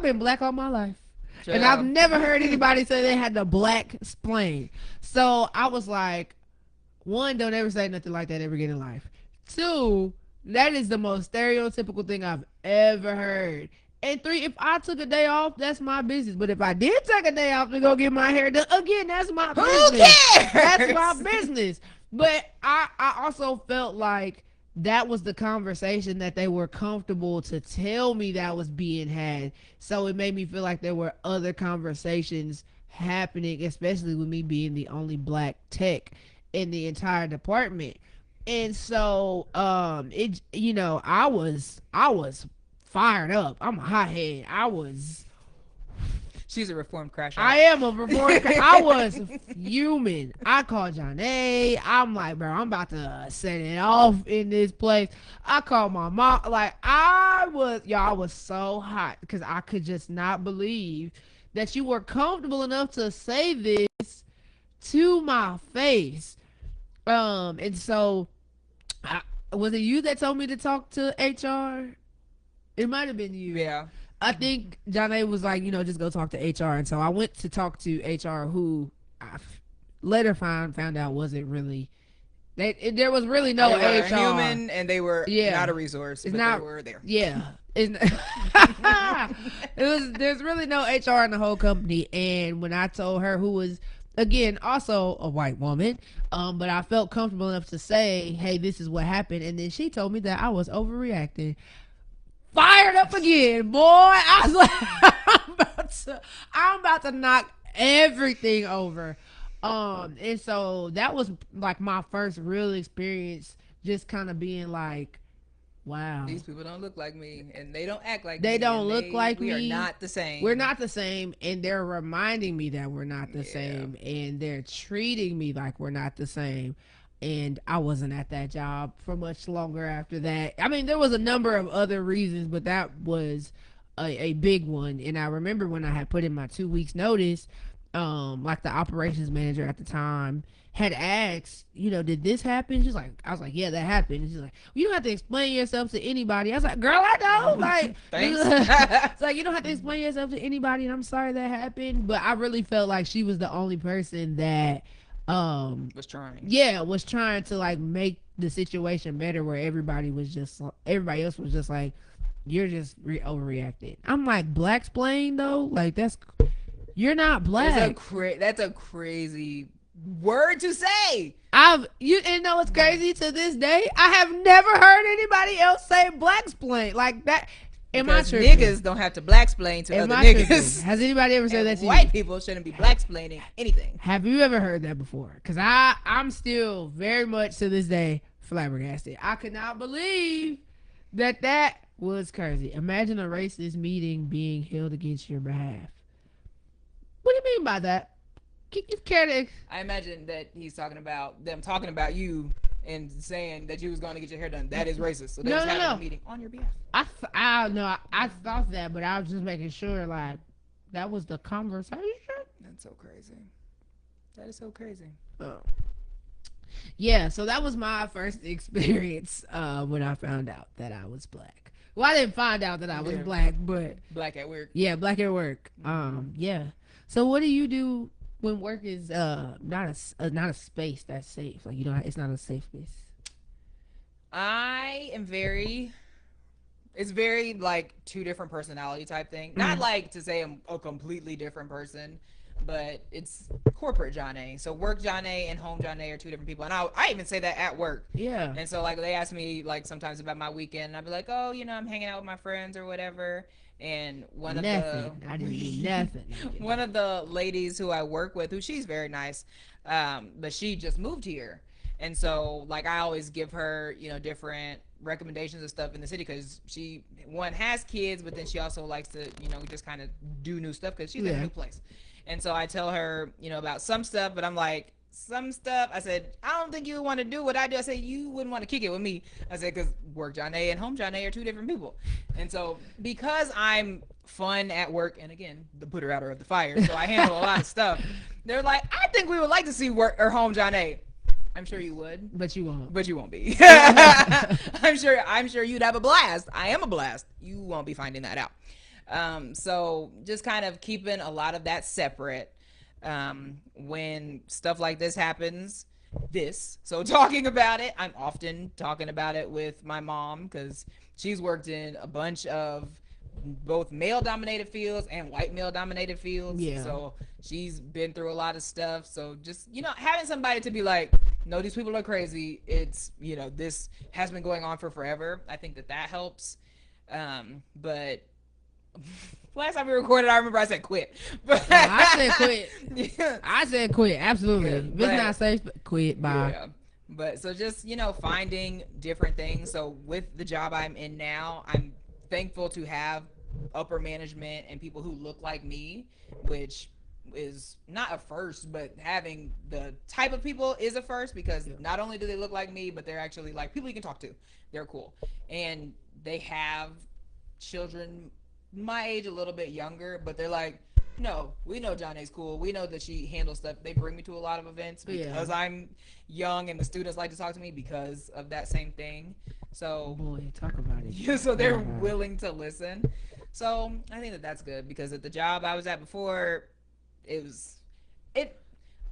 Speaker 1: been black all my life. And I've never heard anybody say they had to blacksplain. So I was like, 1, don't ever say nothing like that ever again in life. 2, that is the most stereotypical thing I've ever heard. And 3, if I took a day off, that's my business. But if I did take a day off to go get my hair done, again, that's my business.
Speaker 3: Who cares?
Speaker 1: That's my business. But I also felt like that was the conversation that they were comfortable to tell me that was being had. So it made me feel like there were other conversations happening, especially with me being the only black tech in the entire department. And so I was fired up. I'm a hothead.
Speaker 3: She's a reformed crasher.
Speaker 1: I am a reformed crasher. I was fuming. I called Janaé. I'm like, bro, I'm about to set it off in this place. I called my mom. Like, I was so hot because I could just not believe that you were comfortable enough to say this to my face. And so was it you that told me to talk to HR? It might have been you.
Speaker 3: Yeah.
Speaker 1: I think Janaé was like, just go talk to HR. And so I went to talk to HR, who I later found out wasn't really. There was really no
Speaker 3: They
Speaker 1: HR.
Speaker 3: were human, and they were not a resource, but they were there.
Speaker 1: Yeah. There's really no HR in the whole company. And when I told her, who was, again, also a white woman, but I felt comfortable enough to say, hey, this is what happened. And then she told me that I was overreacting. Fired up again, boy. I was like, I'm about to knock everything over. And so that was like my first real experience, just kind of being like, wow,
Speaker 3: these people don't look like me, and they don't act like
Speaker 1: they
Speaker 3: me.
Speaker 1: don't look like me.
Speaker 3: We are not the same.
Speaker 1: We're not the same, and they're reminding me that we're not the same, and they're treating me like we're not the same. And I wasn't at that job for much longer after that. I mean, there was a number of other reasons, but that was a big one. And I remember when I had put in my 2 weeks notice, like the operations manager at the time had asked, did this happen? I was like, yeah, that happened. And she's like, you don't have to explain yourself to anybody. I was like, girl, I know. Like,
Speaker 3: thanks.
Speaker 1: It's like, you don't have to explain yourself to anybody, and I'm sorry that happened. But I really felt like she was the only person that was trying to like make the situation better, where everybody else was just like, you're just overreacting. I'm like, black explain though, like you're not black.
Speaker 3: That's a crazy word to say.
Speaker 1: It's crazy, to this day I have never heard anybody else say black explain like that.
Speaker 3: Because niggas don't have to black explain to other niggas.
Speaker 1: Has anybody ever said that to you?
Speaker 3: White people shouldn't be black explaining anything.
Speaker 1: Have you ever heard that before? Because I'm still very much to this day flabbergasted. I could not believe that was crazy. Imagine a racist meeting being held against your behalf. What do you mean by that? You care to...
Speaker 3: I imagine that he's talking about them talking about you and saying that you was going to get your hair done. That is racist. So they're having a meeting on your behalf.
Speaker 1: I thought that, but I was just making sure, like, that was the conversation.
Speaker 3: That's so crazy. That is so crazy.
Speaker 1: Oh. Yeah, so that was my first experience when I found out that I was black. Well, I didn't find out that I was black, but...
Speaker 3: Black at work.
Speaker 1: Yeah, black at work. Yeah. So what do you do when work is not a space that's safe? Like, it's not a safe space.
Speaker 3: I am it's very like two different personality type thing. Not like to say I'm a completely different person, but it's corporate Janaé. So work Janaé and home Janaé are two different people. And I even say that at work.
Speaker 1: Yeah.
Speaker 3: And so like they ask me like sometimes about my weekend, and I'd be like, oh, I'm hanging out with my friends or whatever. And
Speaker 1: I didn't do nothing.
Speaker 3: One of the ladies who I work with, who she's very nice, but she just moved here. And so, like, I always give her, different recommendations and stuff in the city, because she, one, has kids, but then she also likes to, just kind of do new stuff because she's in a new place. And so I tell her, about some stuff, but I'm like, some stuff, I said, I don't think you would want to do what I do. I said, you wouldn't want to kick it with me. I said, because work Janaé and home Janaé are two different people. And so because I'm fun at work, and again, the putter outer of the fire, so I handle a lot of stuff, they're like, I think we would like to see work or home Janaé. I'm sure you would,
Speaker 1: but you won't.
Speaker 3: But you won't be. I'm sure you'd have a blast. I am a blast. You won't be finding that out. So just kind of keeping a lot of that separate. When stuff like this happens, so talking about it, I'm often talking about it with my mom, because she's worked in a bunch of both male dominated fields and white male dominated fields.
Speaker 1: Yeah.
Speaker 3: So she's been through a lot of stuff. So just, having somebody to be like, no, these people are crazy. It's, this has been going on for forever. I think that helps. But last time we recorded, I remember I said quit. But
Speaker 1: I said quit. Yeah. I said quit. Absolutely. Yeah, if it's not safe, quit. Bye. Yeah.
Speaker 3: But so just, finding different things. So with the job I'm in now, I'm thankful to have upper management and people who look like me, which is not a first, but having the type of people is a first, because not only do they look like me, but they're actually like people you can talk to. They're cool. And they have children my age, a little bit younger, but they're like, No, we know Janae's cool. We know that she handles stuff. They bring me to a lot of events because I'm young and the students like to talk to me because of that same thing. So,
Speaker 1: boy, talk about it.
Speaker 3: yeah, so they're willing to listen. So I think that that's good because at the job I was at before, it was it.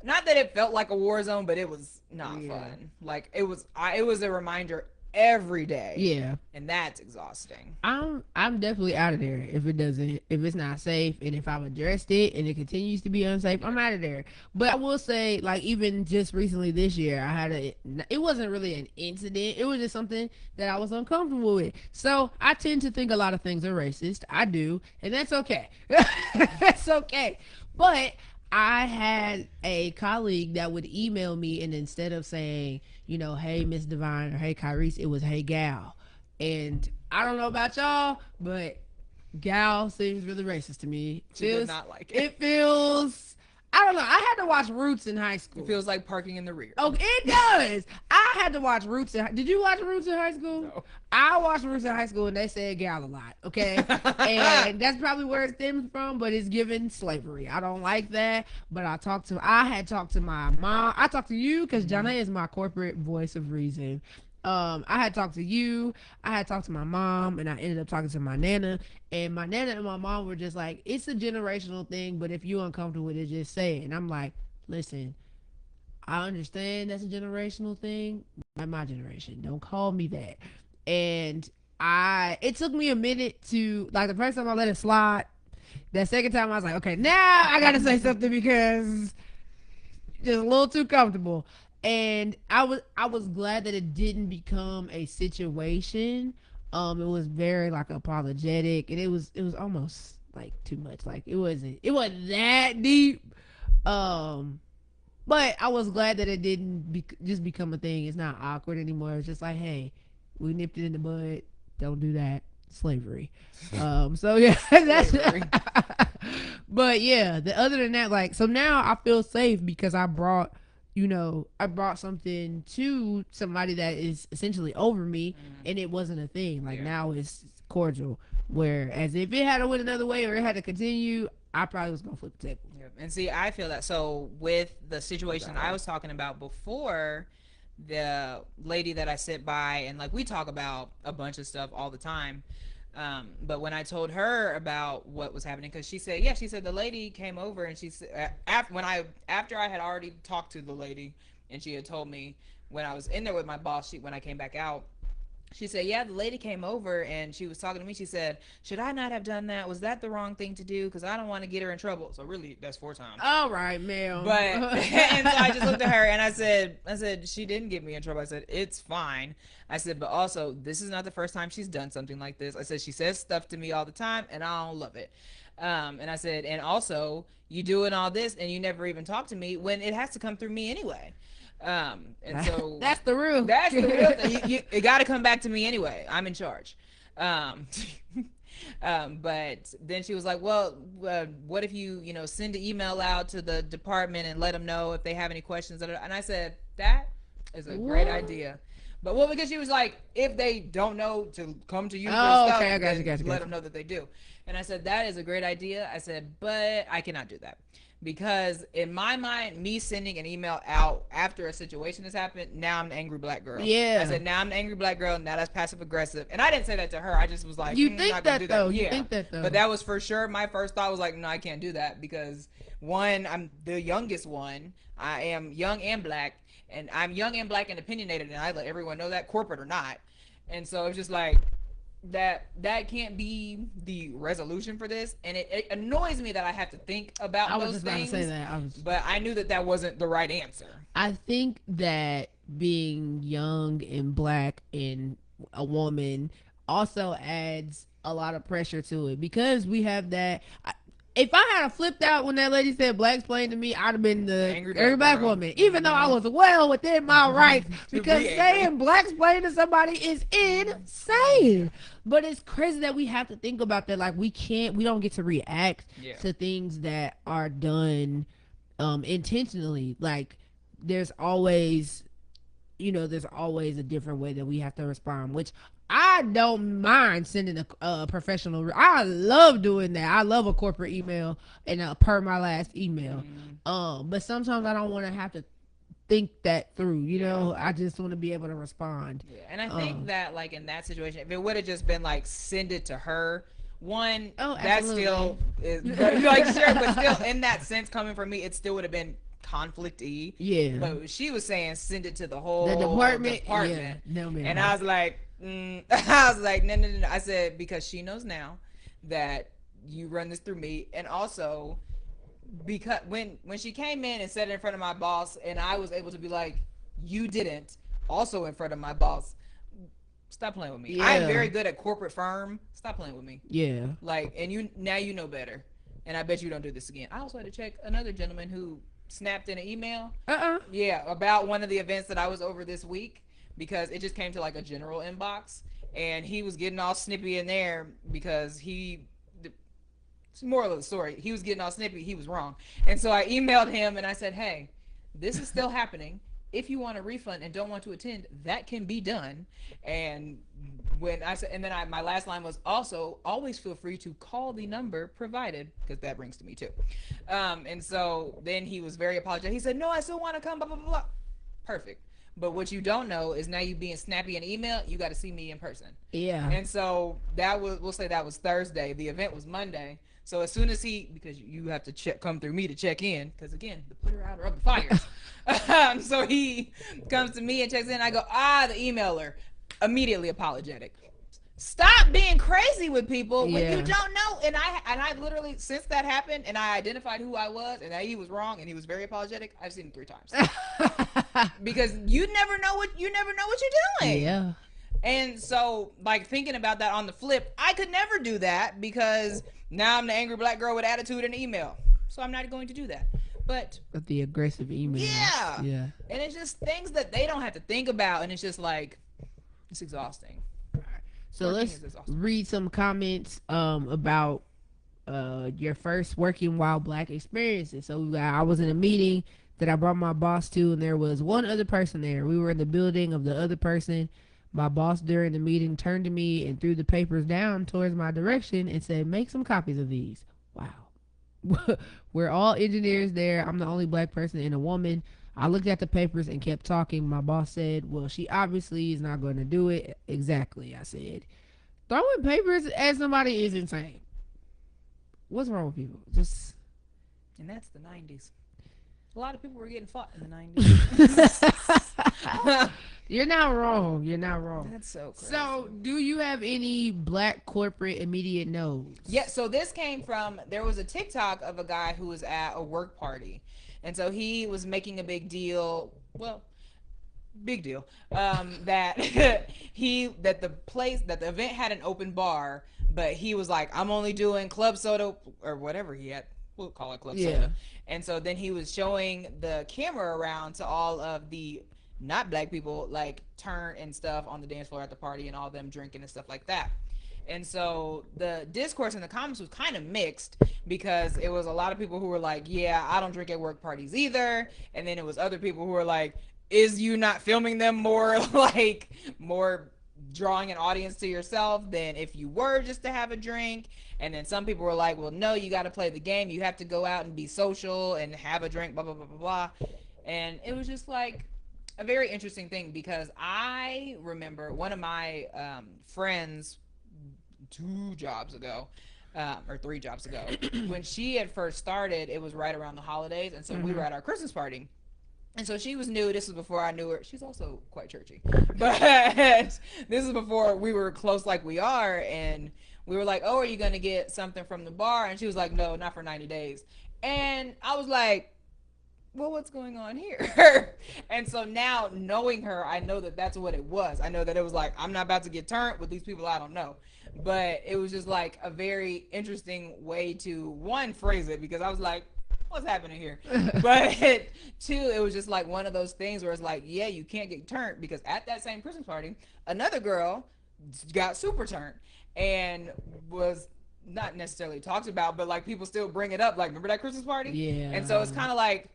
Speaker 3: Not that it felt like a war zone, but it was not fun. Like it was a reminder every day.
Speaker 1: Yeah.
Speaker 3: And that's exhausting.
Speaker 1: I'm definitely out of there if it's not safe, and if I've addressed it and it continues to be unsafe, I'm out of there. But I will say, like, even just recently this year, it wasn't really an incident, it was just something that I was uncomfortable with. So I tend to think a lot of things are racist. I do, and that's okay. That's okay. But I had a colleague that would email me, and instead of saying, hey, Miss Divine, or hey, Kyrese, it was hey, gal. And I don't know about y'all, but gal seems really racist to me.
Speaker 3: She did not like it.
Speaker 1: It feels, I don't know. I had to watch Roots in high school.
Speaker 3: It feels like parking in the rear.
Speaker 1: Oh, it does. I had to watch Roots. Did you watch Roots in high school?
Speaker 3: No.
Speaker 1: I watched Roots in high school, and they said gal a lot, okay? And that's probably where it stems from, but it's given slavery. I don't like that, but I had talked to my mom. I talked to you because Janaé is my corporate voice of reason. I had talked to you, I had talked to my mom, and I ended up talking to my nana, and my nana and my mom were just like, it's a generational thing, but if you're uncomfortable with it, just say it. And I'm like, listen, I understand that's a generational thing. Not my generation. Don't call me that. And it took me a minute to, like, the first time I let it slide. That second time I was like, okay, now I gotta say something because just a little too comfortable. And I was glad that it didn't become a situation. It was very like apologetic, and it was almost like too much. Like it wasn't that deep. But I was glad that it didn't just become a thing. It's not awkward anymore. It's just like, hey, we nipped it in the bud. Don't do that. Slavery. So yeah, that's. But yeah, other than that, like, so now I feel safe because I brought something to somebody that is essentially over me, and it wasn't a thing. Like now it's cordial. Whereas if it had to went another way or it had to continue, I probably was gonna flip the table.
Speaker 3: Yep. And see, I feel that. So with the situation I was talking about before, the lady that I sit by, and like we talk about a bunch of stuff all the time. But when I told her about what was happening, because she said the lady came over, and she said after I had already talked to the lady, and she had told me when I was in there with my boss, when I came back out, she said, yeah, the lady came over and she was talking to me. She said, should I not have done that? Was that the wrong thing to do? Because I don't want to get her in trouble. So really, that's 4 times.
Speaker 1: All right, ma'am.
Speaker 3: But and so I just looked at her and I said, she didn't get me in trouble. I said, it's fine. I said, but also, this is not the first time she's done something like this. I said, she says stuff to me all the time and I don't love it. And I said, and also, you doing all this and you never even talk to me when it has to come through me anyway. And so
Speaker 1: that's the real
Speaker 3: thing. You got to come back to me anyway. I'm in charge. But then she was like, well, what if you send an email out to the department and let them know if they have any questions? And I said, that is a great idea. But because she was like, if they don't know to come to you for stuff,
Speaker 1: okay, I got you.
Speaker 3: Let them know that they do. And I said, that is a great idea. I said, but I cannot do that. Because in my mind, me sending an email out after a situation has happened, now I'm an angry black girl.
Speaker 1: Yeah.
Speaker 3: I said, now I'm an angry black girl, now that's passive aggressive. And I didn't say that to her. I just was like,
Speaker 1: you think
Speaker 3: not
Speaker 1: that
Speaker 3: do
Speaker 1: though?
Speaker 3: Yeah.
Speaker 1: You think that though?
Speaker 3: But that was for sure. My first thought was like, no, I can't do that because one, I'm the youngest one. I am young and black, and I'm young and black and opinionated, and I let everyone know that, corporate or not. And so it's just like, that can't be the resolution for this, and it annoys me that I have to think about those things. I was just about to say that. But I knew that wasn't the right answer.
Speaker 1: I think that being young and black and a woman also adds a lot of pressure to it because we have that. If I had flipped out when that lady said black explained to me, I'd have been the angry black woman, even though I was well within my rights. Because saying black explained to somebody is insane. But it's crazy that we have to think about that. Like we don't get to react to things that are done intentionally. Like there's always a different way that we have to respond, which I I don't mind sending a professional. I love doing that. I love a corporate email and per my last email. But sometimes I don't want to have to think that through. You know, I just want to be able to respond.
Speaker 3: Yeah, and I think that like in that situation, if it would have just been like send it to her. One, that still is like sure, but still in that sense, coming from me, it still would have been conflict-y.
Speaker 1: Yeah.
Speaker 3: But she was saying send it to the whole
Speaker 1: department.
Speaker 3: Yeah.
Speaker 1: No, man.
Speaker 3: And I was like, I was like, no. I said because she knows now that you run this through me, and also because when she came in and said it in front of my boss, and I was able to be like, you didn't, also in front of my boss. Stop playing with me.
Speaker 1: Yeah.
Speaker 3: I'm very good at corporate firm. Stop playing with me.
Speaker 1: Yeah.
Speaker 3: Like, and you know better. And I bet you don't do this again. I also had to check another gentleman who snapped in an email. Yeah, about one of the events that I was over this week, because it just came to like a general inbox, and he was getting all snippy in there because moral of the story, he was getting all snippy. He was wrong. And so I emailed him and I said, hey, this is still happening. If you want a refund and don't want to attend, that can be done. And when I said, and then my last line was also always feel free to call the number provided, because that rings to me too. And so then he was very apologetic. He said, no, I still want to come, blah, blah, blah, blah. Perfect. But what you don't know is now you being snappy in email, you got to see me in person.
Speaker 1: Yeah.
Speaker 3: And so we'll say that was Thursday. The event was Monday. So as soon as because you have to come through me to check in, because again, the putter outer of the fires. So he comes to me and checks in. I go, the emailer, immediately apologetic. Stop being crazy with people when you don't know. And I literally, since that happened, and I identified who I was and that he was wrong and he was very apologetic, I've seen him 3 times. Because you never know what you're doing.
Speaker 1: Yeah.
Speaker 3: And so, like, thinking about that on the flip, I could never do that because now I'm the angry black girl with attitude in email. So I'm not going to do that. But
Speaker 1: the aggressive email.
Speaker 3: Yeah.
Speaker 1: Yeah.
Speaker 3: And it's just things that they don't have to think about. And it's just like, it's exhausting.
Speaker 1: So let's read some comments about your first working while black experiences. So I was in a meeting that I brought my boss to, and there was one other person there. We were in the building of the other person. My boss during the meeting turned to me and threw the papers down towards my direction and said, make some copies of these. Wow. We're all engineers there. I'm the only black person and a woman. I looked at the papers and kept talking. My boss said, well, she obviously is not going to do it. Exactly, I said. Throwing papers at somebody is insane. What's wrong with people?
Speaker 3: And that's the 90s. A lot of people were getting fought in the 90s.
Speaker 1: You're not wrong. You're not wrong.
Speaker 3: That's so crazy.
Speaker 1: So, do you have any black corporate immediate no's?
Speaker 3: Yeah, so this came from, there was a TikTok of a guy who was at a work party. And so he was making a big deal, that the event had an open bar, but he was like, I'm only doing club soda or whatever he had. We'll call it club soda. And so then he was showing the camera around to all of the not black people, like, turn and stuff on the dance floor at the party and all them drinking and stuff like that. And so the discourse in the comments was kind of mixed, because it was a lot of people who were like, yeah, I don't drink at work parties either. And then it was other people who were like, is you not filming them more, like, more drawing an audience to yourself than if you were just to have a drink? And then some people were like, well, no, you got to play the game. You have to go out and be social and have a drink, blah, blah, blah, blah, blah. And it was just like a very interesting thing, because I remember one of my friends 2 jobs ago, or 3 jobs ago, when she had first started, it was right around the holidays. And so we were at our Christmas party. And so she was new. This was before I knew her. She's also quite churchy. But this is before we were close like we are. And we were like, oh, are you going to get something from the bar? And she was like, no, not for 90 days. And I was like, well, what's going on here? And so now, knowing her, I know that that's what it was. I know that it was like, I'm not about to get turned with these people I don't know. But it was just like a very interesting way to, one, phrase it, because I was like, what's happening here? But 2, it was just like one of those things where it's like, yeah, you can't get turned, because at that same Christmas party, another girl got super turned and was not necessarily talked about, but like people still bring it up, like, remember that Christmas party?
Speaker 1: Yeah.
Speaker 3: And so it's kind of like,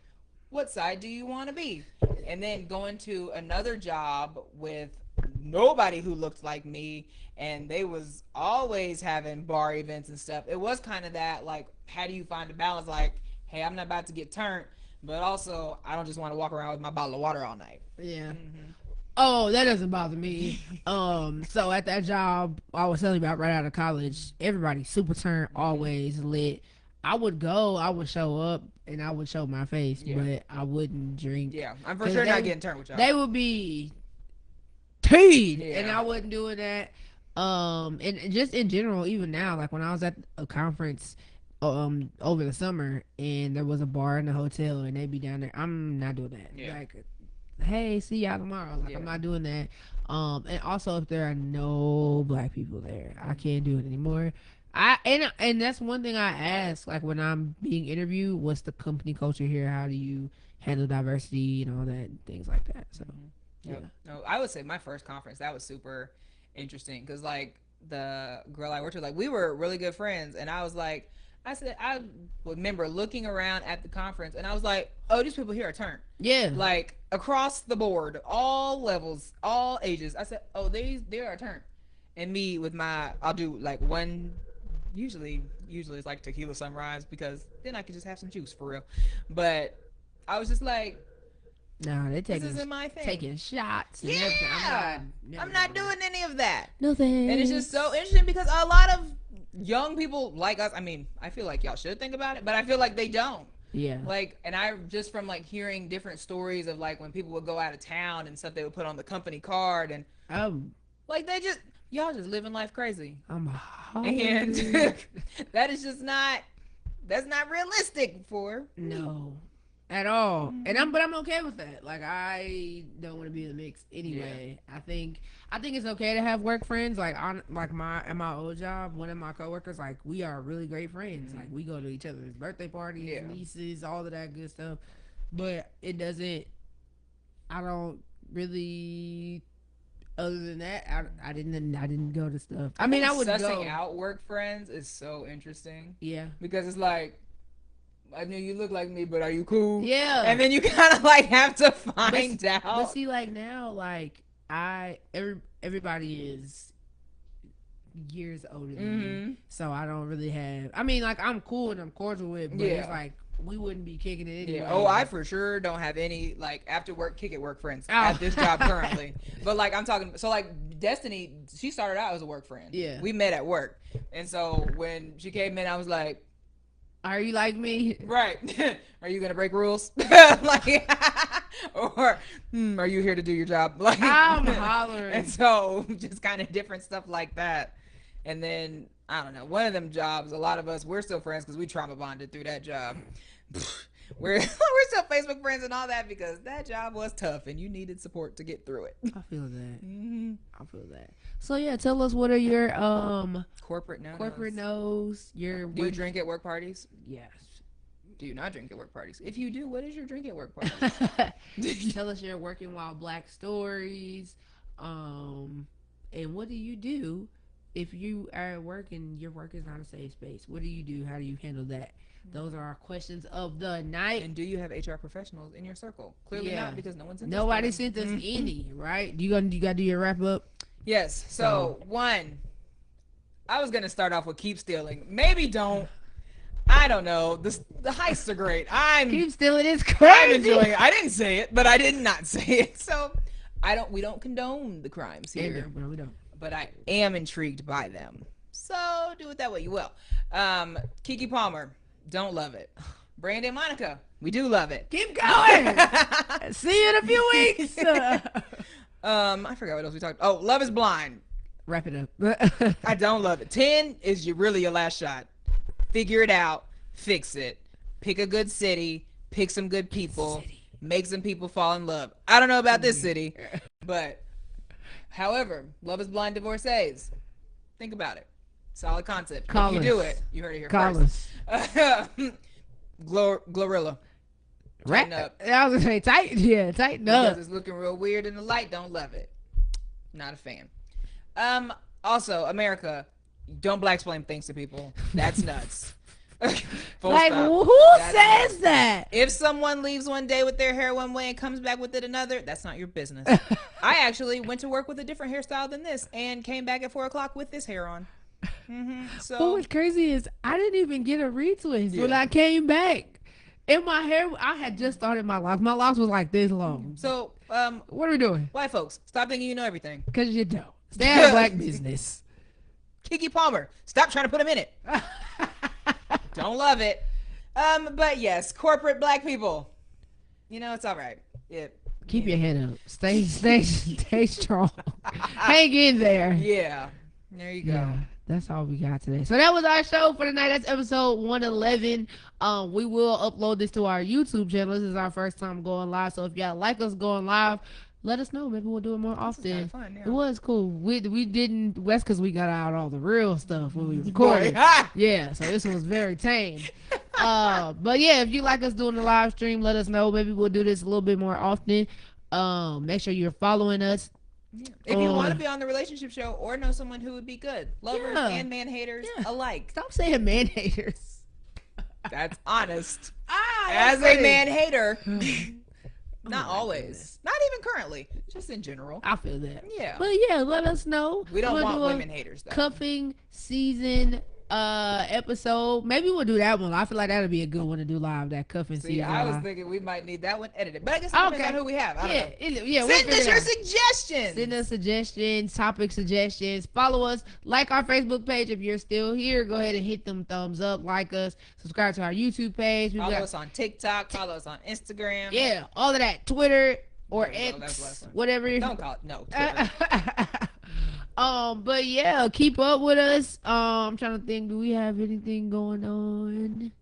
Speaker 3: what side do you want to be? And then going to another job with nobody who looked like me, and they was always having bar events and stuff. It was kind of that, like, how do you find a balance? Like, hey, I'm not about to get turned, but also I don't just want to walk around with my bottle of water all night.
Speaker 1: Yeah. Oh, that doesn't bother me. So at that job I was telling you about right out of college, everybody super turned, always lit. I would show up, and I would show my face, but I wouldn't drink.
Speaker 3: Yeah, I'm for sure not getting turned with y'all.
Speaker 1: They would be teed, and I wasn't doing that. And just in general, even now, like when I was at a conference over the summer, and there was a bar in the hotel, and they'd be down there, I'm not doing that. Like, hey, see y'all tomorrow. Like, I'm not doing that. And also, if there are no black people there, I can't do it anymore. And that's one thing I ask, like when I'm being interviewed, what's the company culture here? How do you handle diversity and all that, things like that? So
Speaker 3: no, I would say my first conference, that was super interesting, because like the girl I worked with, like we were really good friends, and I remember looking around at the conference, and I was like, oh, these people here are turned. Yeah, like across the board, all levels, all ages. I said, oh, they are turned. And me with I'll do like one. Usually it's like tequila sunrise, because then I can just have some juice for real. But I was just like,
Speaker 1: no, they
Speaker 3: this isn't my thing.
Speaker 1: Taking shots. And
Speaker 3: I'm not doing any of that.
Speaker 1: No thanks.
Speaker 3: And it's just so interesting, because a lot of young people like us, I mean, I feel like y'all should think about it, but I feel like they don't. Yeah. Like, and I just from like hearing different stories of like when people would go out of town and stuff, they would put on the company card, and like y'all just living life crazy. And that is just that's not realistic for
Speaker 1: no at all. And but I'm okay with that. Like, I don't want to be in the mix anyway. I think it's okay to have work friends. Like at my old job, one of my coworkers, like we are really great friends. Like we go to each other's birthday parties, nieces, all of that good stuff. But it doesn't. I don't really. Other than that, I didn't go to stuff. I mean, I would
Speaker 3: sussing out work friends is so interesting. Yeah, because it's like, I know you look like me, but are you cool? Yeah, and then you kind of like have to find out.
Speaker 1: But see, like now, like everybody is years older than me, so I don't really have. I mean, like I'm cool and I'm cordial with, but it's like we wouldn't be kicking it anyway.
Speaker 3: Yeah. Oh, I for sure don't have any like after work kick it work friends at this job currently. But like I'm talking, so like Destiny, she started out as a work friend. Yeah. We met at work, and so when she came in, I was like,
Speaker 1: "Are you like me?"
Speaker 3: Right. Are you gonna break rules? Like, or are you here to do your job? Like,
Speaker 1: I'm hollering.
Speaker 3: And so just kind of different stuff like that, and then. I don't know. One of them jobs, a lot of us, we're still friends because we trauma bonded through that job. We're still Facebook friends and all that because that job was tough and you needed support to get through it.
Speaker 1: I feel that. I feel that. So yeah, tell us, what are your
Speaker 3: corporate no's?
Speaker 1: Do
Speaker 3: you drink at work parties?
Speaker 1: Yes.
Speaker 3: Do you not drink at work parties? If you do, what is your drink at work parties?
Speaker 1: Tell us your working while black stories. And what do you do if you are at work and your work is not a safe space? What do you do? How do you handle that? Those are our questions of the night.
Speaker 3: And do you have HR professionals in your circle? Clearly not, because no one's
Speaker 1: nobody sent us any, right? You gotta do your wrap up?
Speaker 3: Yes. So one, I was gonna start off with keep stealing. Maybe don't. I don't know. The heists are great.
Speaker 1: Keep stealing is crazy.
Speaker 3: I'm enjoying it. I didn't say it, but I did not say it. So we don't condone the crimes here.
Speaker 1: No, we don't.
Speaker 3: But I am intrigued by them. So do it that way you will. Keke Palmer, don't love it. Brandy and Monica, we do love it.
Speaker 1: Keep going. See you in a few weeks.
Speaker 3: I forgot what else we talked. Oh, Love is Blind.
Speaker 1: Wrap it up.
Speaker 3: I don't love it. 10 is really your last shot. Figure it out. Fix it. Pick a good city. Pick some good people. Make some people fall in love. I don't know about this city, but however, Love is Blind divorcees. Think about it. Solid concept. If you do it, you heard it here first. Glorilla. Tighten up.
Speaker 1: I was gonna say tighten up.
Speaker 3: Because it's looking real weird in the light. Don't love it. Not a fan. Also, America, don't black explain things to people. That's nuts. Full
Speaker 1: Like,
Speaker 3: stop.
Speaker 1: who
Speaker 3: That's
Speaker 1: says that?
Speaker 3: If someone leaves one day with their hair one way and comes back with it another, that's not your business. I actually went to work with a different hairstyle than this and came back at 4:00 with this hair on. So
Speaker 1: But what's crazy is I didn't even get a retwist when I came back. In my hair, I had just started my locks. My locks was like this long.
Speaker 3: So,
Speaker 1: What are we doing?
Speaker 3: white folks, stop thinking you know everything.
Speaker 1: Because you don't. Stay out of black business.
Speaker 3: Kiki Palmer, stop trying to put him in it. Don't love it. But yes, corporate black people. You know, it's all right.
Speaker 1: Keep your head up. Stay strong. Hang in there.
Speaker 3: Yeah. There you go.
Speaker 1: Yeah, that's all we got today. So that was our show for tonight. That's episode 111. We will upload this to our YouTube channel. This is our first time going live. So if y'all like us going live, let us know. Maybe we'll do it more often.
Speaker 3: Fun, yeah.
Speaker 1: It was cool. We didn't. That's because we got out all the real stuff when we recorded. Yeah, so this was very tame. But yeah, if you like us doing the live stream, let us know. Maybe we'll do this a little bit more often. Make sure you're following us.
Speaker 3: Yeah. If you want to be on the relationship show or know someone who would be good, lovers and man haters alike.
Speaker 1: Stop saying man haters.
Speaker 3: That's honest.
Speaker 1: That's
Speaker 3: As a
Speaker 1: funny.
Speaker 3: man hater, not
Speaker 1: my
Speaker 3: always,
Speaker 1: goodness.
Speaker 3: not even currently, just in general.
Speaker 1: I feel that.
Speaker 3: Yeah.
Speaker 1: But yeah, let us know.
Speaker 3: We don't
Speaker 1: We'll
Speaker 3: want
Speaker 1: do a
Speaker 3: women haters though.
Speaker 1: Cuffing season episode. Maybe we'll do that one. I feel like that'll be a good one to do live. That cuffing
Speaker 3: See,
Speaker 1: season.
Speaker 3: I was
Speaker 1: live.
Speaker 3: thinking we might need that one edited, but I guess it depends on who we have. I don't know.
Speaker 1: Yeah. We'll
Speaker 3: Send us
Speaker 1: figure
Speaker 3: your
Speaker 1: it out.
Speaker 3: suggestions.
Speaker 1: Send us suggestions, topic suggestions. Follow us. Like our Facebook page if you're still here. Go ahead and hit them thumbs up. Like us. Subscribe to our YouTube page.
Speaker 3: Follow us on TikTok. Follow us on Instagram.
Speaker 1: Yeah, all of that. Twitter or
Speaker 3: There we go. That's the last
Speaker 1: X,
Speaker 3: one.
Speaker 1: whatever.
Speaker 3: Don't call it. No. Twitter.
Speaker 1: But yeah, keep up with us. I'm trying to think. Do we have anything going on?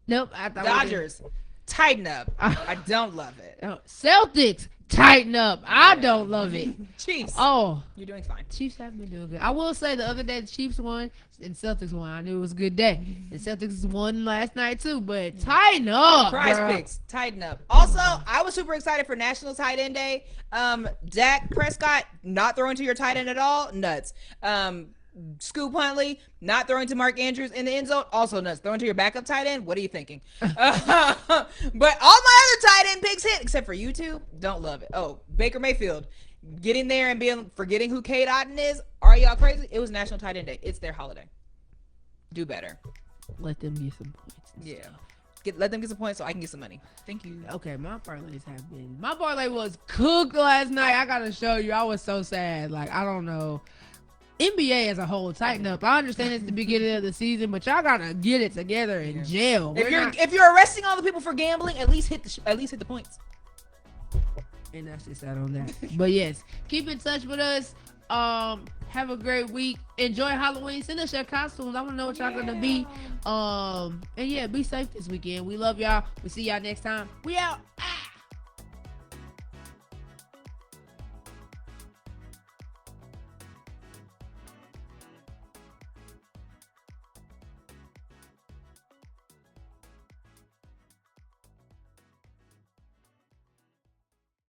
Speaker 1: Nope. I thought
Speaker 3: Dodgers, tighten up. I don't love it.
Speaker 1: Celtics, tighten up. I don't love it.
Speaker 3: Chiefs,
Speaker 1: Oh,
Speaker 3: you're doing fine.
Speaker 1: Chiefs have been doing good. I will say the other day the Chiefs won and Celtics won. I knew it was a good day. The Celtics won last night too, but tighten up.
Speaker 3: Prize
Speaker 1: bruh.
Speaker 3: picks, tighten up. Also, I was super excited for National Tight End Day. Dak Prescott not throwing to your tight end at all, nuts. Scoop Huntley not throwing to Mark Andrews in the end zone, also nuts. Throwing to your backup tight end, what are you thinking? But all my other tight end picks hit, except for you two. Don't love it. Oh, Baker Mayfield getting there and forgetting who Kate Otten is. Are y'all crazy? It was National Tight End Day. It's their holiday. Do better.
Speaker 1: Let them get some points. and
Speaker 3: Yeah.
Speaker 1: stuff.
Speaker 3: Let them get some points so I can get some money. Thank you.
Speaker 1: Okay, my parlays have been. My parlay was cooked last night. I gotta show you. I was so sad. Like, I don't know. NBA as a whole, tighten up. I understand it's the beginning of the season, but y'all gotta get it together in jail.
Speaker 3: If you're arresting all the people for gambling, at least hit the points.
Speaker 1: And that's just that on that. But yes, keep in touch with us. Have a great week. Enjoy Halloween. Send us your costumes. I want to know what y'all gonna be. And yeah, be safe this weekend. We love y'all. We see y'all next time. We out.